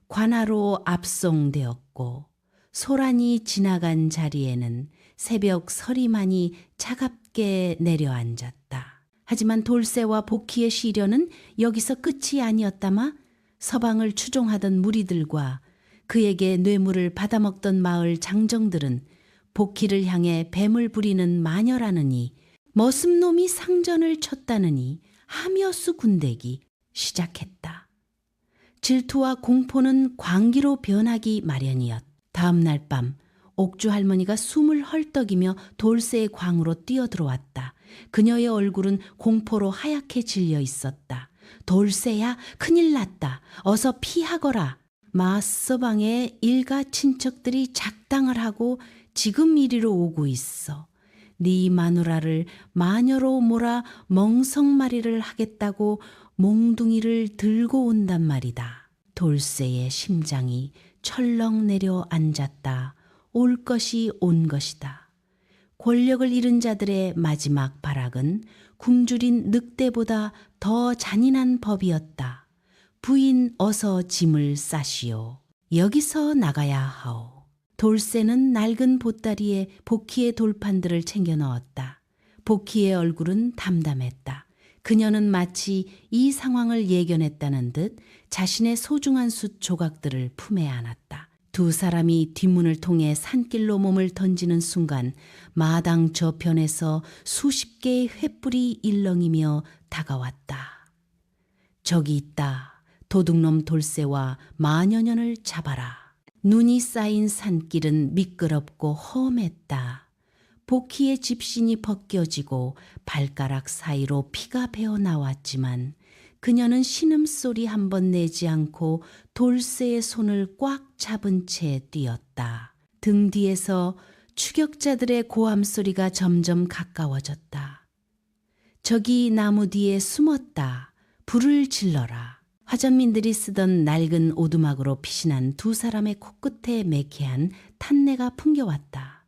관아로 압송되었고 소란이 지나간 자리에는 새벽 서리만이 차갑게 내려앉았다. 하지만 돌쇠와 복희의 시련은 여기서 끝이 아니었다마 서방을 추종하던 무리들과 그에게 뇌물을 받아먹던 마을 장정들은 복희를 향해 뱀을 부리는 마녀라느니 머슴놈이 상전을 쳤다느니 하며수 군대기 시작했다. 질투와 공포는 광기로 변하기 마련이었다. 다음 날 밤 옥주 할머니가 숨을 헐떡이며 돌쇠의 광으로 뛰어들어왔다. 그녀의 얼굴은 공포로 하얗게 질려 있었다. 돌쇠야, 큰일 났다. 어서 피하거라. 마서방의 일가 친척들이 작당을 하고 지금 이리로 오고 있어. 네 마누라를 마녀로 몰아 멍석마리를 하겠다고 몽둥이를 들고 온단 말이다. 돌쇠의 심장이 철렁 내려앉았다. 올 것이 온 것이다. 권력을 잃은 자들의 마지막 발악은 굶주린 늑대보다 더 잔인한 법이었다. 부인 어서 짐을 싸시오. 여기서 나가야 하오. 돌쇠는 낡은 보따리에 복희의 돌판들을 챙겨 넣었다. 복희의 얼굴은 담담했다. 그녀는 마치 이 상황을 예견했다는 듯 자신의 소중한 숫 조각들을 품에 안았다. 두 사람이 뒷문을 통해 산길로 몸을 던지는 순간 마당 저편에서 수십 개의 횃불이 일렁이며 다가왔다. 저기 있다. 도둑놈 돌쇠와 마녀년을 잡아라. 눈이 쌓인 산길은 미끄럽고 험했다. 복희의 집신이 벗겨지고 발가락 사이로 피가 배어 나왔지만 그녀는 신음소리 한 번 내지 않고 돌쇠의 손을 꽉 잡은 채 뛰었다. 등 뒤에서 추격자들의 고함 소리가 점점 가까워졌다. 저기 나무 뒤에 숨었다. 불을 질러라. 화전민들이 쓰던 낡은 오두막으로 피신한 두 사람의 코끝에 매캐한 탄내가 풍겨왔다.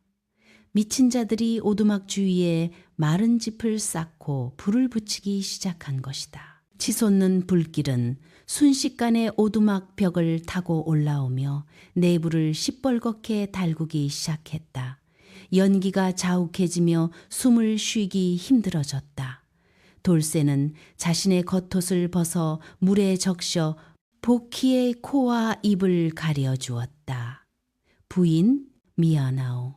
미친 자들이 오두막 주위에 마른 짚을 쌓고 불을 붙이기 시작한 것이다. 치솟는 불길은 순식간에 오두막 벽을 타고 올라오며 내부를 시뻘겋게 달구기 시작했다. 연기가 자욱해지며 숨을 쉬기 힘들어졌다. 돌쇠는 자신의 겉옷을 벗어 물에 적셔 복희의 코와 입을 가려주었다. 부인, 미안하오.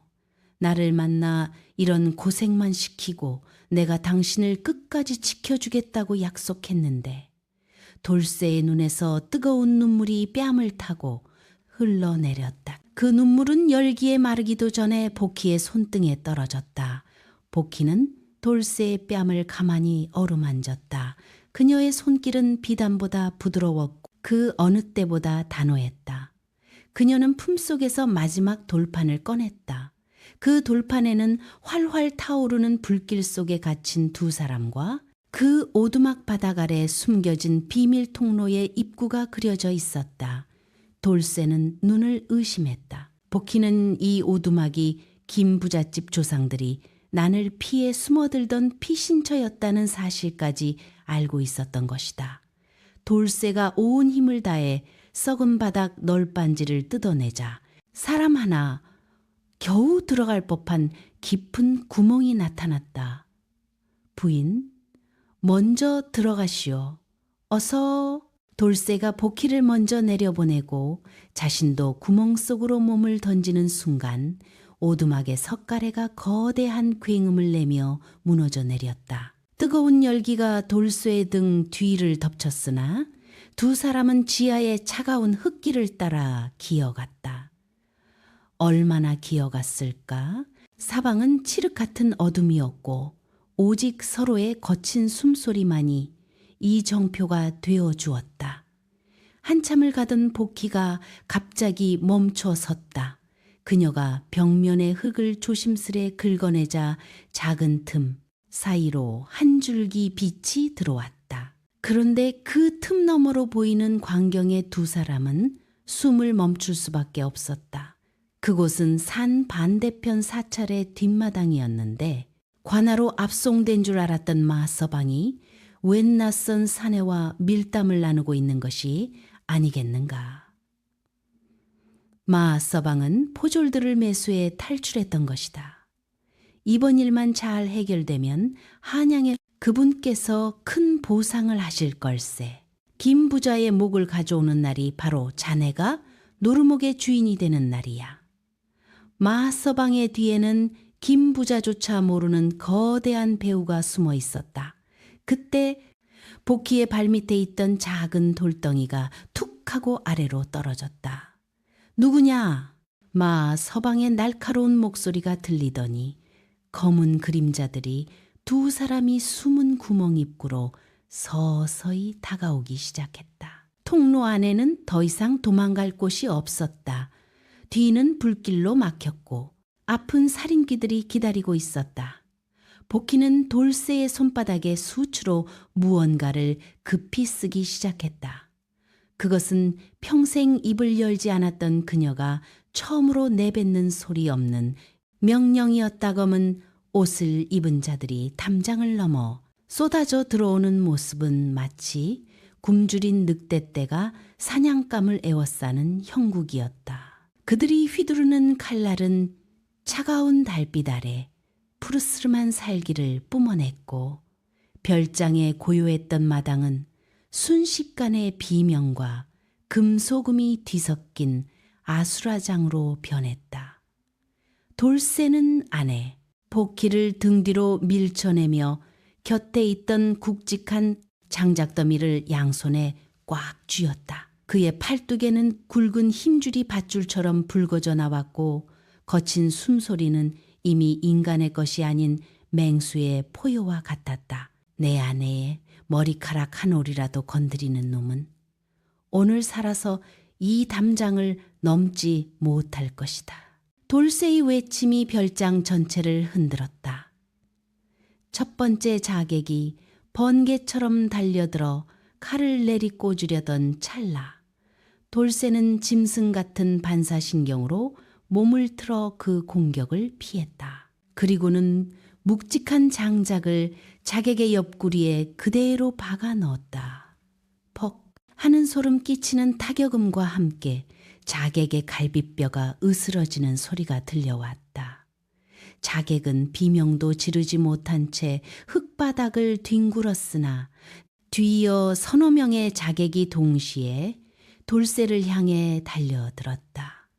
나를 만나 이런 고생만 시키고 내가 당신을 끝까지 지켜주겠다고 약속했는데 돌쇠의 눈에서 뜨거운 눈물이 뺨을 타고 흘러내렸다. 그 눈물은 열기에 마르기도 전에 복희의 손등에 떨어졌다. 복희는 돌쇠의 뺨을 가만히 어루만졌다. 그녀의 손길은 비단보다 부드러웠고 그 어느 때보다 단호했다. 그녀는 품속에서 마지막 돌판을 꺼냈다. 그 돌판에는 활활 타오르는 불길 속에 갇힌 두 사람과 그 오두막 바닥 아래 숨겨진 비밀 통로의 입구가 그려져 있었다. 돌쇠는 눈을 의심했다. 복희는 이 오두막이 김 부잣집 조상들이 난을 피해 숨어들던 피신처였다는 사실까지 알고 있었던 것이다. 돌쇠가 온 힘을 다해 썩은 바닥 널빤지를 뜯어내자 사람 하나 겨우 들어갈 법한 깊은 구멍이 나타났다. 부인, 먼저 들어가시오. 어서. 돌쇠가 복희를 먼저 내려보내고 자신도 구멍 속으로 몸을 던지는 순간 오두막의 석가래가 거대한 굉음을 내며 무너져 내렸다. 뜨거운 열기가 돌쇠의 등 뒤를 덮쳤으나 두 사람은 지하의 차가운 흙길을 따라 기어갔다. 얼마나 기어갔을까? 사방은 칠흑 같은 어둠이었고 오직 서로의 거친 숨소리만이 이 정표가 되어 주었다. 한참을 가던 복희가 갑자기 멈춰 섰다. 그녀가 벽면의 흙을 조심스레 긁어내자 작은 틈 사이로 한 줄기 빛이 들어왔다. 그런데 그 틈 너머로 보이는 광경의 두 사람은 숨을 멈출 수밖에 없었다. 그곳은 산 반대편 사찰의 뒷마당이었는데 관하로 압송된 줄 알았던 마서방이 웬 낯선 사내와 밀담을 나누고 있는 것이 아니겠는가. 마서방은 포졸들을 매수해 탈출했던 것이다. 이번 일만 잘 해결되면 한양에 그분께서 큰 보상을 하실 걸세. 김 부자의 목을 가져오는 날이 바로 자네가 노루목의 주인이 되는 날이야. 마서방의 뒤에는 김 부자조차 모르는 거대한 배우가 숨어 있었다. 그때 복희의 발밑에 있던 작은 돌덩이가 툭 하고 아래로 떨어졌다. 누구냐? 마서방의 날카로운 목소리가 들리더니 검은 그림자들이 두 사람이 숨은 구멍 입구로 서서히 다가오기 시작했다. 통로 안에는 더 이상 도망갈 곳이 없었다. 뒤는 불길로 막혔고 아픈 살인귀들이 기다리고 있었다. 복희는 돌쇠의 손바닥에 수추로 무언가를 급히 쓰기 시작했다. 그것은 평생 입을 열지 않았던 그녀가 처음으로 내뱉는 소리 없는 명령이었다검은 옷을 입은 자들이 담장을 넘어 쏟아져 들어오는 모습은 마치 굶주린 늑대떼가 사냥감을 에워싸는 형국이었다. 그들이 휘두르는 칼날은 차가운 달빛 아래 푸르스름한 살기를 뿜어냈고 별장에 고요했던 마당은 순식간에 비명과 금소금이 뒤섞인 아수라장으로 변했다. 돌쇠는 아내 복희를 등 뒤로 밀쳐내며 곁에 있던 굵직한 장작더미를 양손에 꽉 쥐었다. 그의 팔뚝에는 굵은 힘줄이 밧줄처럼 붉어져 나왔고 거친 숨소리는 이미 인간의 것이 아닌 맹수의 포효와 같았다. 내 아내의 머리카락 한 올이라도 건드리는 놈은 오늘 살아서 이 담장을 넘지 못할 것이다. 돌쇠의 외침이 별장 전체를 흔들었다. 첫 번째 자객이 번개처럼 달려들어 칼을 내리꽂으려던 찰나 돌쇠는 짐승 같은 반사신경으로 몸을 틀어 그 공격을 피했다. 그리고는 묵직한 장작을 자객의 옆구리에 그대로 박아 넣었다. 퍽 하는 소름 끼치는 타격음과 함께 자객의 갈비뼈가 으스러지는 소리가 들려왔다. 자객은 비명도 지르지 못한 채 흙바닥을 뒹굴었으나 뒤이어 서너 명의 자객이 동시에 돌쇠를 향해 달려들었다.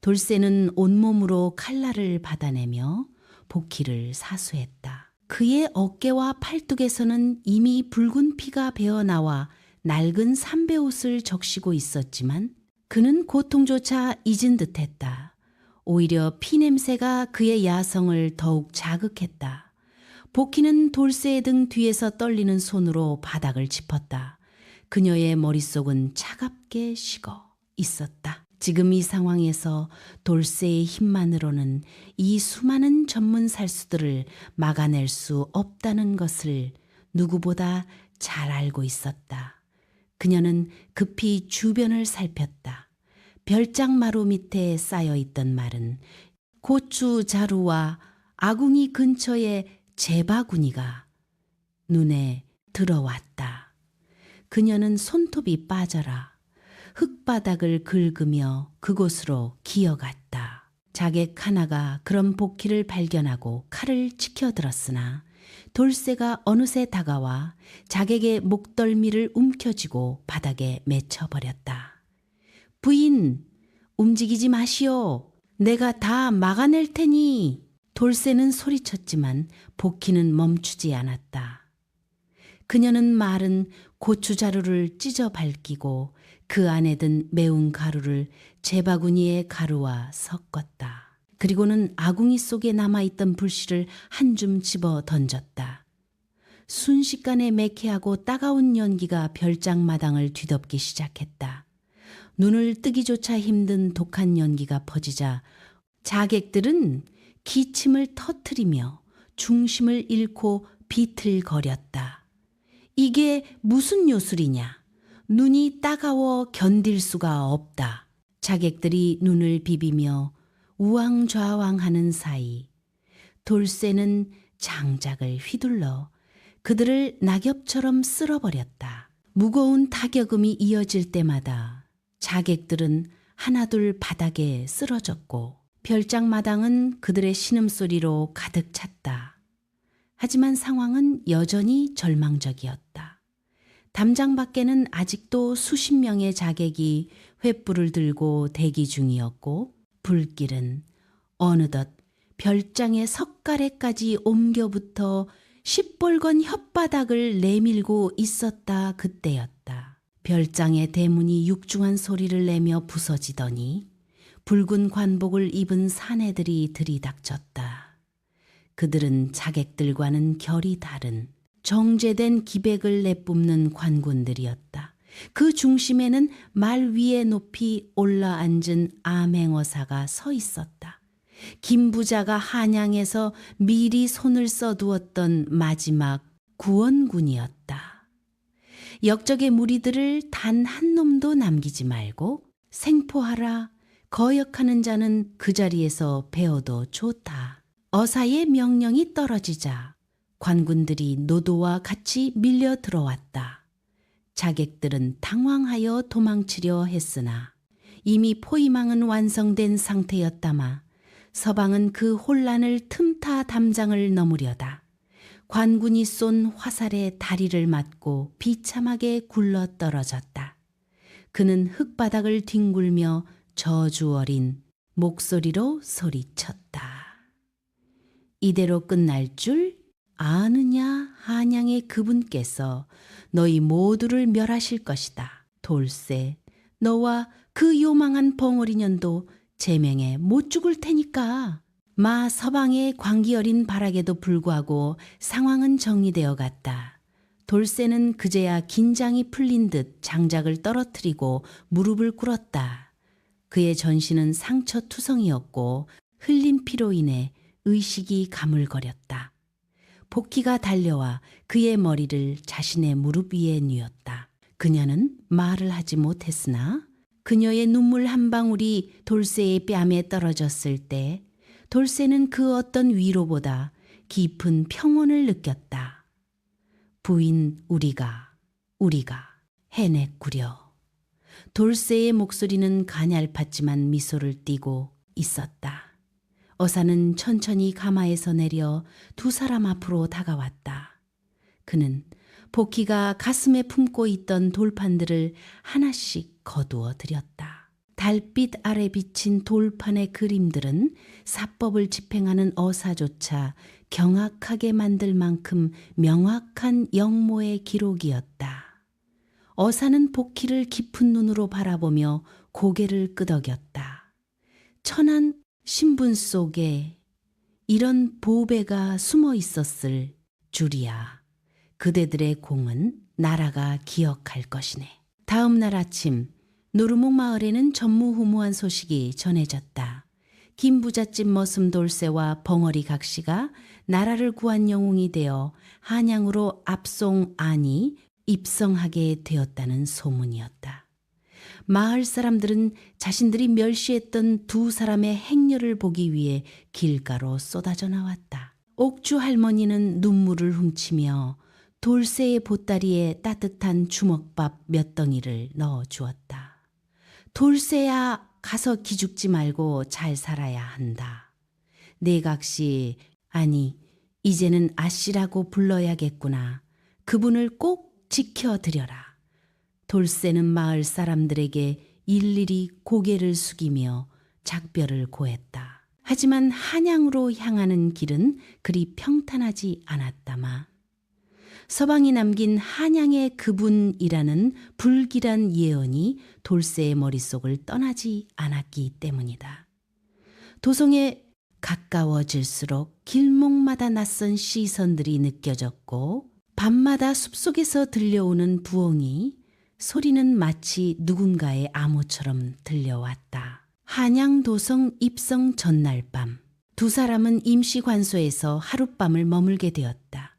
돌쇠는 온몸으로 칼날을 받아내며 복희를 사수했다. 그의 어깨와 팔뚝에서는 이미 붉은 피가 배어나와 낡은 삼배옷을 적시고 있었지만 그는 고통조차 잊은 듯했다. 오히려 피냄새가 그의 야성을 더욱 자극했다. 복희는 돌쇠의 등 뒤에서 떨리는 손으로 바닥을 짚었다. 그녀의 머릿속은 차갑게 식어 있었다. 지금 이 상황에서 돌쇠의 힘만으로는 이 수많은 전문 살수들을 막아낼 수 없다는 것을 누구보다 잘 알고 있었다. 그녀는 급히 주변을 살폈다. 별장마루 밑에 쌓여있던 말은 고추 자루와 아궁이 근처의 제바구니가 눈에 들어왔다. 그녀는 손톱이 빠져라 흙바닥을 긁으며 그곳으로 기어갔다. 자객 하나가 그런 복희를 발견하고 칼을 치켜들었으나 돌쇠가 어느새 다가와 자객의 목덜미를 움켜쥐고 바닥에 맺혀버렸다. 부인, 움직이지 마시오. 내가 다 막아낼 테니. 돌쇠는 소리쳤지만 복희는 멈추지 않았다. 그녀는 마른 고추자루를 찢어 밝히고 그 안에 든 매운 가루를 제바구니의 가루와 섞었다. 그리고는 아궁이 속에 남아있던 불씨를 한 줌 집어 던졌다. 순식간에 매캐하고 따가운 연기가 별장마당을 뒤덮기 시작했다. 눈을 뜨기조차 힘든 독한 연기가 퍼지자 자객들은 기침을 터뜨리며 중심을 잃고 비틀거렸다. 이게 무슨 요술이냐? 눈이 따가워 견딜 수가 없다. 자객들이 눈을 비비며 우왕좌왕하는 사이 돌쇠는 장작을 휘둘러 그들을 낙엽처럼 쓸어버렸다. 무거운 타격음이 이어질 때마다 자객들은 하나둘 바닥에 쓰러졌고 별장마당은 그들의 신음소리로 가득 찼다. 하지만 상황은 여전히 절망적이었다. 담장 밖에는 아직도 수십 명의 자객이 횃불을 들고 대기 중이었고 불길은 어느덧 별장의 석가래까지 옮겨붙어 시뻘건 혓바닥을 내밀고 있었다 그때였다. 별장의 대문이 육중한 소리를 내며 부서지더니 붉은 관복을 입은 사내들이 들이닥쳤다. 그들은 자객들과는 결이 다른 정제된 기백을 내뿜는 관군들이었다. 그 중심에는 말 위에 높이 올라앉은 암행어사가 서 있었다. 김부자가 한양에서 미리 손을 써두었던 마지막 구원군이었다. 역적의 무리들을 단 한 놈도 남기지 말고 생포하라. 거역하는 자는 그 자리에서 베어도 좋다. 어사의 명령이 떨어지자 관군들이 노도와 같이 밀려 들어왔다. 자객들은 당황하여 도망치려 했으나 이미 포위망은 완성된 상태였다마 서방은 그 혼란을 틈타 담장을 넘으려다 관군이 쏜 화살에 다리를 맞고 비참하게 굴러 떨어졌다. 그는 흙바닥을 뒹굴며 저주 어린 목소리로 소리쳤다. 이대로 끝날 줄 아느냐? 한양의 그분께서 너희 모두를 멸하실 것이다. 돌쇠, 너와 그 요망한 벙어리 년도 제명에 못 죽을 테니까. 마 서방의 광기 어린 발악에도 불구하고 상황은 정리되어 갔다. 돌쇠는 그제야 긴장이 풀린 듯 장작을 떨어뜨리고 무릎을 꿇었다. 그의 전신은 상처투성이었고 흘린 피로 인해 의식이 가물거렸다. 복희가 달려와 그의 머리를 자신의 무릎 위에 뉘었다. 그녀는 말을 하지 못했으나 그녀의 눈물 한 방울이 돌쇠의 뺨에 떨어졌을 때 돌쇠는 그 어떤 위로보다 깊은 평온을 느꼈다. 부인 우리가 해냈구려. 돌쇠의 목소리는 가냘팠지만 미소를 띠고 있었다. 어사는 천천히 가마에서 내려 두 사람 앞으로 다가왔다. 그는 복희가 가슴에 품고 있던 돌판들을 하나씩 거두어 드렸다. 달빛 아래 비친 돌판의 그림들은 사법을 집행하는 어사조차 경악하게 만들 만큼 명확한 영모의 기록이었다. 어사는 복희를 깊은 눈으로 바라보며 고개를 끄덕였다. 천한 신분 속에 이런 보배가 숨어 있었을 줄이야. 그대들의 공은 나라가 기억할 것이네. 다음 날 아침 노루목 마을에는 전무후무한 소식이 전해졌다. 김부잣집 머슴 돌쇠와 벙어리 각시가 나라를 구한 영웅이 되어 한양으로 압송 안이 입성하게 되었다는 소문이었다. 마을 사람들은 자신들이 멸시했던 두 사람의 행렬을 보기 위해 길가로 쏟아져 나왔다. 옥주 할머니는 눈물을 훔치며 돌쇠의 보따리에 따뜻한 주먹밥 몇 덩이를 넣어 주었다. 돌쇠야, 가서 기죽지 말고 잘 살아야 한다. 내각시, 아니 이제는 아씨라고 불러야겠구나. 그분을 꼭 지켜드려라. 돌쇠는 마을 사람들에게 일일이 고개를 숙이며 작별을 고했다. 하지만 한양으로 향하는 길은 그리 평탄하지 않았다마. 서방이 남긴 한양의 그분이라는 불길한 예언이 돌쇠의 머릿속을 떠나지 않았기 때문이다. 도성에 가까워질수록 길목마다 낯선 시선들이 느껴졌고 밤마다 숲속에서 들려오는 부엉이 소리는 마치 누군가의 암호처럼 들려왔다. 한양 도성 입성 전날 밤, 두 사람은 임시관소에서 하룻밤을 머물게 되었다.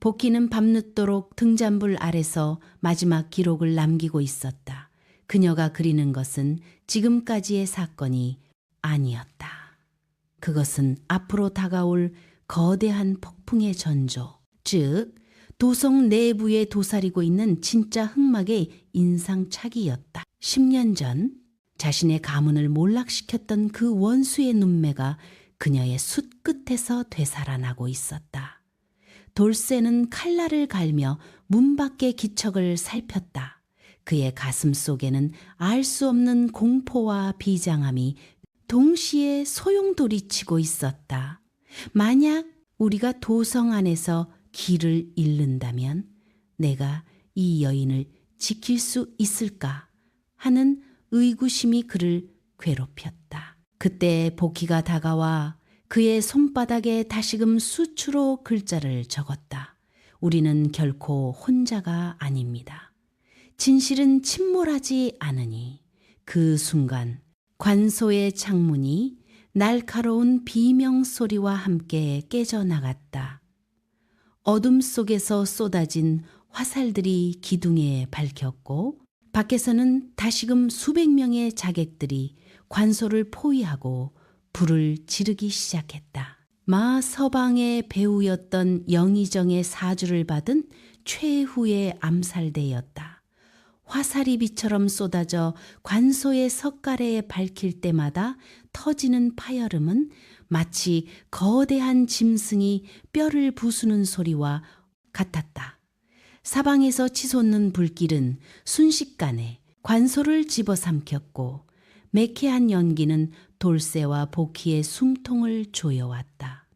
복희는 밤늦도록 등잔불 아래서 마지막 기록을 남기고 있었다. 그녀가 그리는 것은 지금까지의 사건이 아니었다. 그것은 앞으로 다가올 거대한 폭풍의 전조, 즉 도성 내부에 도사리고 있는 진짜 흑막의 인상착의였다. 10년 전 자신의 가문을 몰락시켰던 그 원수의 눈매가 그녀의 숫끝에서 되살아나고 있었다. 돌쇠는 칼날을 갈며 문 밖의 기척을 살폈다. 그의 가슴 속에는 알 수 없는 공포와 비장함이 동시에 소용돌이치고 있었다. 만약 우리가 도성 안에서 길을 잃는다면 내가 이 여인을 지킬 수 있을까 하는 의구심이 그를 괴롭혔다. 그때 복희가 다가와 그의 손바닥에 다시금 수추로 글자를 적었다. 우리는 결코 혼자가 아닙니다. 진실은 침몰하지 않으니. 그 순간 관소의 창문이 날카로운 비명소리와 함께 깨져나갔다. 어둠 속에서 쏟아진 화살들이 기둥에 밝혔고 밖에서는 다시금 수백 명의 자객들이 관소를 포위하고 불을 지르기 시작했다. 마 서방의 배우였던 영의정의 사주를 받은 최후의 암살대였다. 화살이 비처럼 쏟아져 관소의 석가래에 밝힐 때마다 터지는 파열음은 마치 거대한 짐승이 뼈를 부수는 소리와 같았다. 사방에서 치솟는 불길은 순식간에 관소를 집어삼켰고 매캐한 연기는 돌쇠와 복희의 숨통을 조여왔다.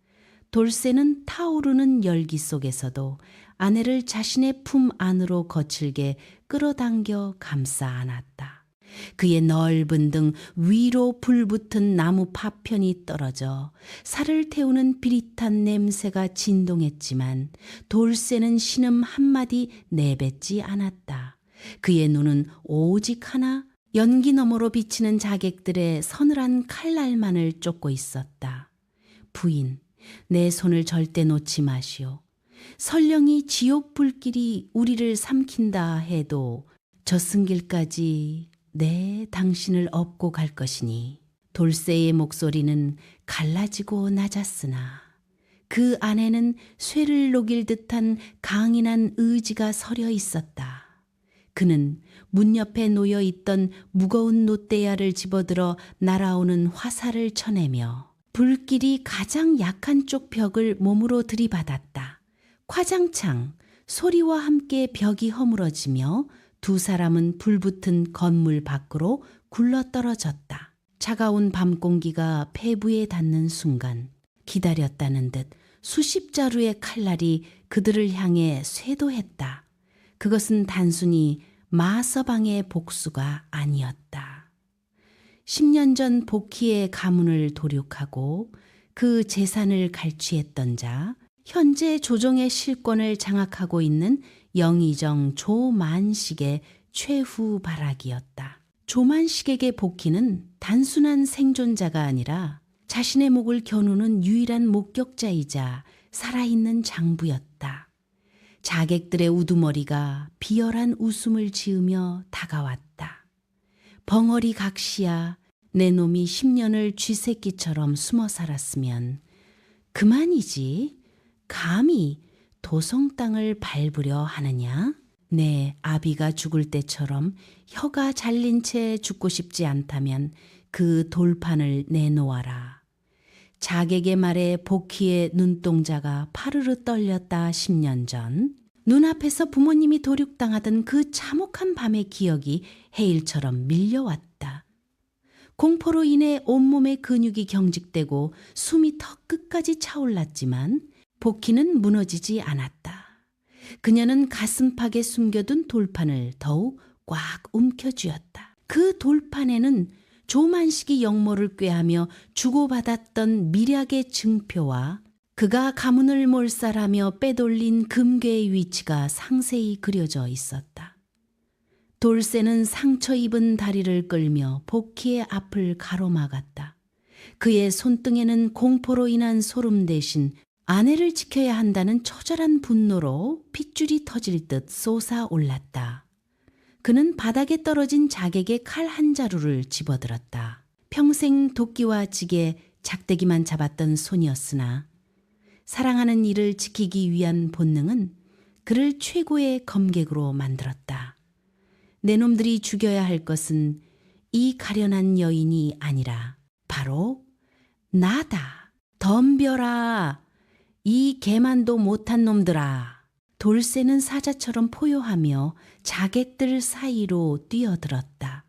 돌쇠는 타오르는 열기 속에서도 아내를 자신의 품 안으로 거칠게 끌어당겨 감싸 안았다. 그의 넓은 등 위로 불붙은 나무 파편이 떨어져 살을 태우는 비릿한 냄새가 진동했지만 돌쇠는 신음 한마디 내뱉지 않았다. 그의 눈은 오직 하나 연기 너머로 비치는 자객들의 서늘한 칼날만을 쫓고 있었다. 부인, 내 손을 절대 놓지 마시오. 설령이 지옥 불길이 우리를 삼킨다 해도 저승길까지 당신을 업고 갈 것이니. 돌쇠의 목소리는 갈라지고 낮았으나 그 안에는 쇠를 녹일 듯한 강인한 의지가 서려 있었다. 그는 문 옆에 놓여 있던 무거운 놋대야를 집어들어 날아오는 화살을 쳐내며 불길이 가장 약한 쪽 벽을 몸으로 들이받았다. 화장창 소리와 함께 벽이 허물어지며 두 사람은 불붙은 건물 밖으로 굴러떨어졌다. 차가운 밤 공기가 폐부에 닿는 순간 기다렸다는 듯 수십 자루의 칼날이 그들을 향해 쇄도했다. 그것은 단순히 마서방의 복수가 아니었다. 10년 전 복희의 가문을 도륙하고 그 재산을 갈취했던 자, 현재 조정의 실권을 장악하고 있는 영의정 조만식의 최후 발악이었다. 조만식에게 복희는 단순한 생존자가 아니라 자신의 목을 겨누는 유일한 목격자이자 살아있는 장부였다. 자객들의 우두머리가 비열한 웃음을 지으며 다가왔다. 벙어리 각시야, 내 놈이 10년을 쥐새끼처럼 숨어 살았으면 그만이지. 감히 도성 땅을 밟으려 하느냐? 내 아비가 죽을 때처럼 혀가 잘린 채 죽고 싶지 않다면 그 돌판을 내놓아라. 자객의 말에 복희의 눈동자가 파르르 떨렸다. 10년 전 눈앞에서 부모님이 도륙당하던 그 참혹한 밤의 기억이 해일처럼 밀려왔다. 공포로 인해 온몸의 근육이 경직되고 숨이 턱 끝까지 차올랐지만 복희는 무너지지 않았다. 그녀는 가슴팍에 숨겨둔 돌판을 더욱 꽉 움켜쥐었다. 그 돌판에는 조만식이 역모를 꾀하며 주고받았던 미략의 증표와 그가 가문을 몰살하며 빼돌린 금괴의 위치가 상세히 그려져 있었다. 돌쇠는 상처 입은 다리를 끌며 복희의 앞을 가로막았다. 그의 손등에는 공포로 인한 소름 대신 아내를 지켜야 한다는 처절한 분노로 핏줄이 터질 듯 솟아올랐다. 그는 바닥에 떨어진 자객의 칼 한 자루를 집어들었다. 평생 도끼와 찌개, 작대기만 잡았던 손이었으나 사랑하는 이를 지키기 위한 본능은 그를 최고의 검객으로 만들었다. 내 놈들이 죽여야 할 것은 이 가련한 여인이 아니라 바로 나다. 덤벼라. 이 개만도 못한 놈들아. 돌쇠는 사자처럼 포효하며 자객들 사이로 뛰어들었다.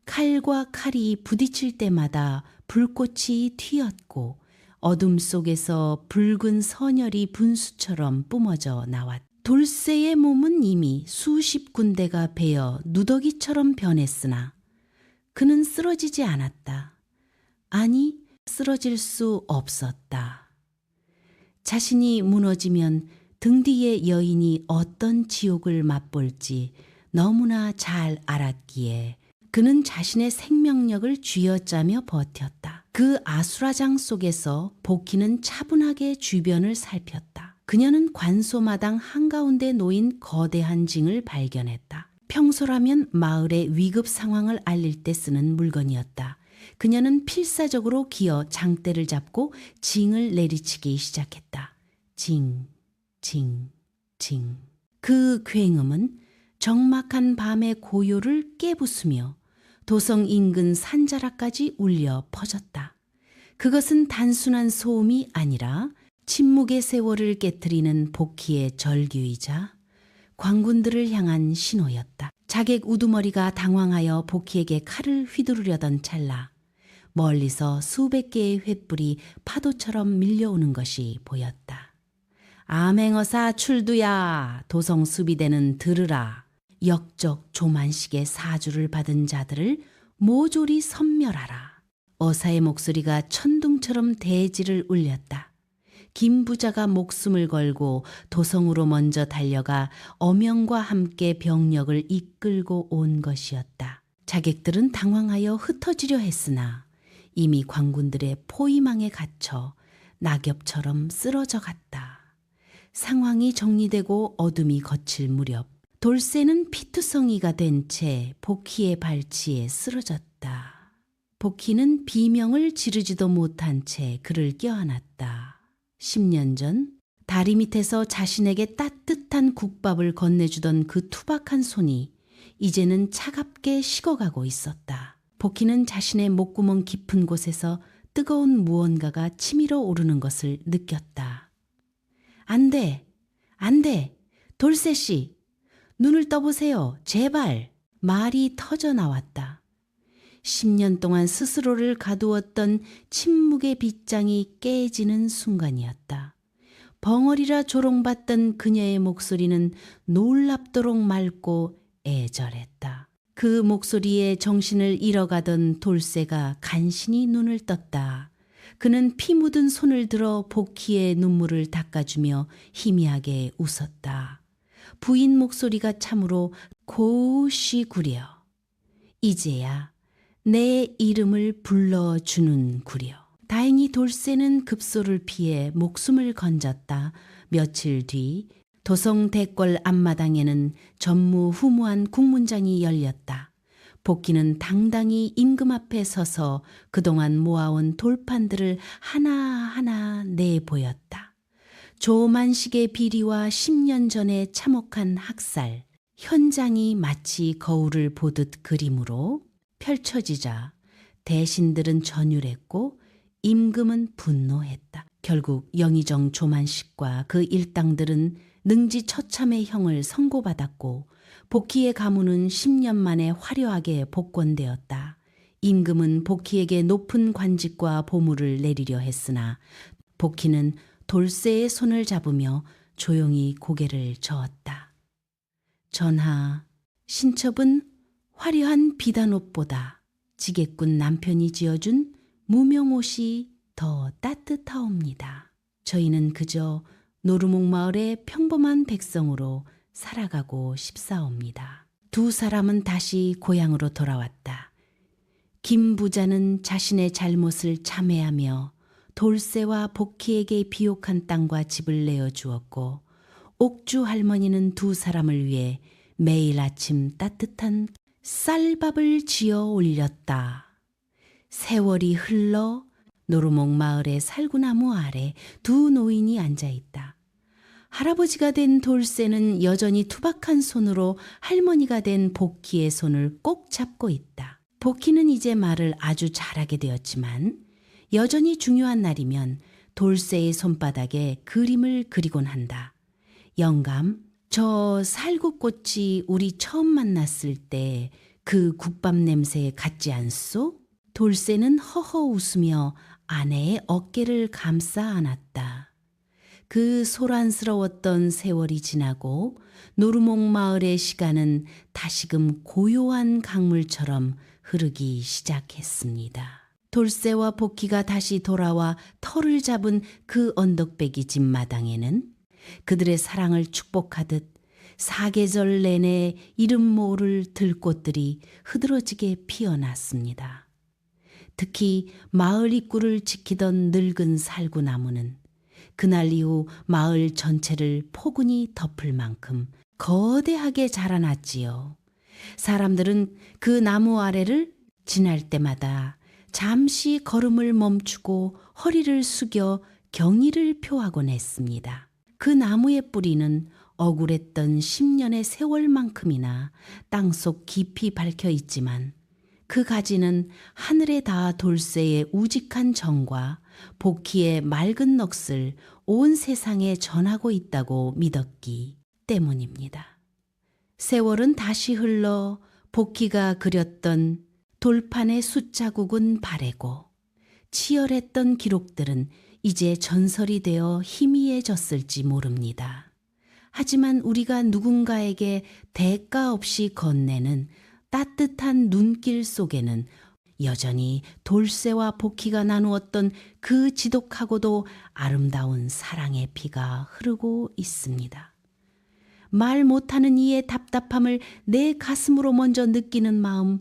칼과 칼이 부딪힐 때마다 불꽃이 튀었고 어둠 속에서 붉은 선혈이 분수처럼 뿜어져 나왔다. 돌쇠의 몸은 이미 수십 군데가 베어 누더기처럼 변했으나 그는 쓰러지지 않았다. 아니, 쓰러질 수 없었다. 자신이 무너지면 등 뒤의 여인이 어떤 지옥을 맛볼지 너무나 잘 알았기에 그는 자신의 생명력을 쥐어짜며 버텼다. 그 아수라장 속에서 복희는 차분하게 주변을 살폈다. 그녀는 관소마당 한가운데 놓인 거대한 징을 발견했다. 평소라면 마을의 위급 상황을 알릴 때 쓰는 물건이었다. 그녀는 필사적으로 기어 장대를 잡고 징을 내리치기 시작했다. 징, 징, 징. 그 굉음은 적막한 밤의 고요를 깨부수며 도성 인근 산자락까지 울려 퍼졌다. 그것은 단순한 소음이 아니라 침묵의 세월을 깨트리는 복희의 절규이자 광군들을 향한 신호였다. 자객 우두머리가 당황하여 복희에게 칼을 휘두르려던 찰나 멀리서 수백 개의 횃불이 파도처럼 밀려오는 것이 보였다. 암행어사 출두야. 도성 수비대는 들으라. 역적 조만식의 사주를 받은 자들을 모조리 섬멸하라. 어사의 목소리가 천둥처럼 대지를 울렸다. 김 부자가 목숨을 걸고 도성으로 먼저 달려가 어명과 함께 병력을 이끌고 온 것이었다. 자객들은 당황하여 흩어지려 했으나 이미 광군들의 포위망에 갇혀 낙엽처럼 쓰러져 갔다. 상황이 정리되고 어둠이 걷힐 무렵 돌쇠는 피투성이가 된 채 복희의 발치에 쓰러졌다. 복희는 비명을 지르지도 못한 채 그를 껴안았다. 10년 전 다리 밑에서 자신에게 따뜻한 국밥을 건네주던 그 투박한 손이 이제는 차갑게 식어가고 있었다. 복희는 자신의 목구멍 깊은 곳에서 뜨거운 무언가가 치밀어 오르는 것을 느꼈다. 안 돼! 안 돼! 돌쇠씨! 눈을 떠보세요. 제발! 말이 터져 나왔다. 10년 동안 스스로를 가두었던 침묵의 빗장이 깨지는 순간이었다. 벙어리라 조롱받던 그녀의 목소리는 놀랍도록 맑고 애절했다. 그 목소리에 정신을 잃어가던 돌쇠가 간신히 눈을 떴다. 그는 피 묻은 손을 들어 복희의 눈물을 닦아주며 희미하게 웃었다. 부인 목소리가 참으로 고우시구려. 이제야 내 이름을 불러주는구려. 다행히 돌쇠는 급소를 피해 목숨을 건졌다. 며칠 뒤 도성 대궐 앞마당에는 전무후무한 국문장이 열렸다. 복희는 당당히 임금 앞에 서서 그동안 모아온 돌판들을 하나하나 내보였다. 조만식의 비리와 10년 전에 참혹한 학살, 현장이 마치 거울을 보듯 그림으로 펼쳐지자 대신들은 전율했고 임금은 분노했다. 결국 영의정 조만식과 그 일당들은 능지처참의 형을 선고받았고 복희의 가문은 10년 만에 화려하게 복권되었다. 임금은 복희에게 높은 관직과 보물을 내리려 했으나 복희는 돌쇠의 손을 잡으며 조용히 고개를 저었다. 전하, 신첩은 화려한 비단옷보다 지게꾼 남편이 지어준 무명옷이 더 따뜻하옵니다. 저희는 그저 노루목 마을의 평범한 백성으로 살아가고 싶사옵니다. 두 사람은 다시 고향으로 돌아왔다. 김 부자는 자신의 잘못을 참회하며 돌쇠와 복희에게 비옥한 땅과 집을 내어주었고 옥주 할머니는 두 사람을 위해 매일 아침 따뜻한 쌀밥을 지어 올렸다. 세월이 흘러 노루목 마을의 살구나무 아래 두 노인이 앉아있다. 할아버지가 된 돌쇠는 여전히 투박한 손으로 할머니가 된 복희의 손을 꼭 잡고 있다. 복희는 이제 말을 아주 잘하게 되었지만 여전히 중요한 날이면 돌쇠의 손바닥에 그림을 그리곤 한다. 영감, 저 살구꽃이 우리 처음 만났을 때 그 국밥 냄새 같지 않소? 돌쇠는 허허 웃으며 아내의 어깨를 감싸 안았다. 그 소란스러웠던 세월이 지나고 노루목 마을의 시간은 다시금 고요한 강물처럼 흐르기 시작했습니다. 돌쇠와 복희가 다시 돌아와 터를 잡은 그 언덕배기 집 마당에는 그들의 사랑을 축복하듯 사계절 내내 이름 모를 들꽃들이 흐드러지게 피어났습니다. 특히 마을 입구를 지키던 늙은 살구나무는 그날 이후 마을 전체를 포근히 덮을 만큼 거대하게 자라났지요. 사람들은 그 나무 아래를 지날 때마다 잠시 걸음을 멈추고 허리를 숙여 경의를 표하곤 했습니다. 그 나무의 뿌리는 억울했던 10년의 세월만큼이나 땅속 깊이 박혀 있지만 그 가지는 하늘에 닿아 돌쇠의 우직한 정과 복희의 맑은 넋을 온 세상에 전하고 있다고 믿었기 때문입니다. 세월은 다시 흘러 복희가 그렸던 돌판의 숫자국은 바래고 치열했던 기록들은 이제 전설이 되어 희미해졌을지 모릅니다. 하지만 우리가 누군가에게 대가 없이 건네는 따뜻한 눈길 속에는 여전히 돌쇠와 복희가 나누었던 그 지독하고도 아름다운 사랑의 피가 흐르고 있습니다. 말 못하는 이의 답답함을 내 가슴으로 먼저 느끼는 마음,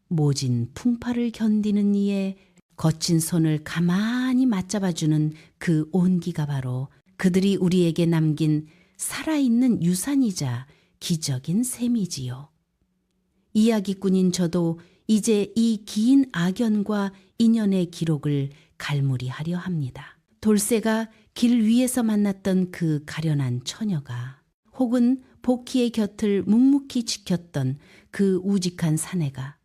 모진 풍파를 견디는 이의 거친 손을 가만히 맞잡아주는 그 온기가 바로 그들이 우리에게 남긴 살아있는 유산이자 기적인 셈이지요. 이야기꾼인 저도 이제 이 긴 악연과 인연의 기록을 갈무리하려 합니다. 돌쇠가 길 위에서 만났던 그 가련한 처녀가 혹은 복희의 곁을 묵묵히 지켰던 그 우직한 사내가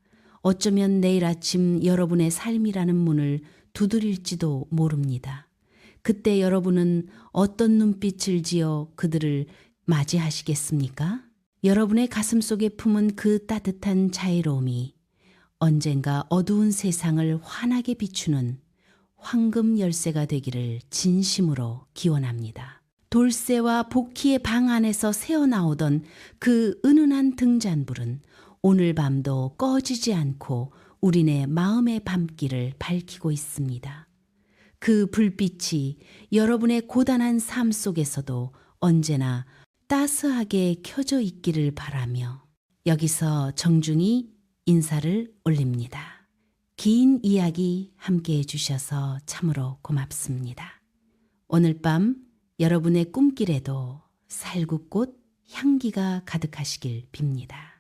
어쩌면 내일 아침 여러분의 삶이라는 문을 두드릴지도 모릅니다. 그때 여러분은 어떤 눈빛을 지어 그들을 맞이하시겠습니까? 여러분의 가슴 속에 품은 그 따뜻한 자애로움이 언젠가 어두운 세상을 환하게 비추는 황금 열쇠가 되기를 진심으로 기원합니다. 돌쇠와 복희의 방 안에서 새어나오던 그 은은한 등잔불은 오늘 밤도 꺼지지 않고 우리네 마음의 밤길을 밝히고 있습니다. 그 불빛이 여러분의 고단한 삶 속에서도 언제나 따스하게 켜져 있기를 바라며 여기서 정중히 인사를 올립니다. 긴 이야기 함께 해주셔서 참으로 고맙습니다. 오늘 밤 여러분의 꿈길에도 살구꽃 향기가 가득하시길 빕니다.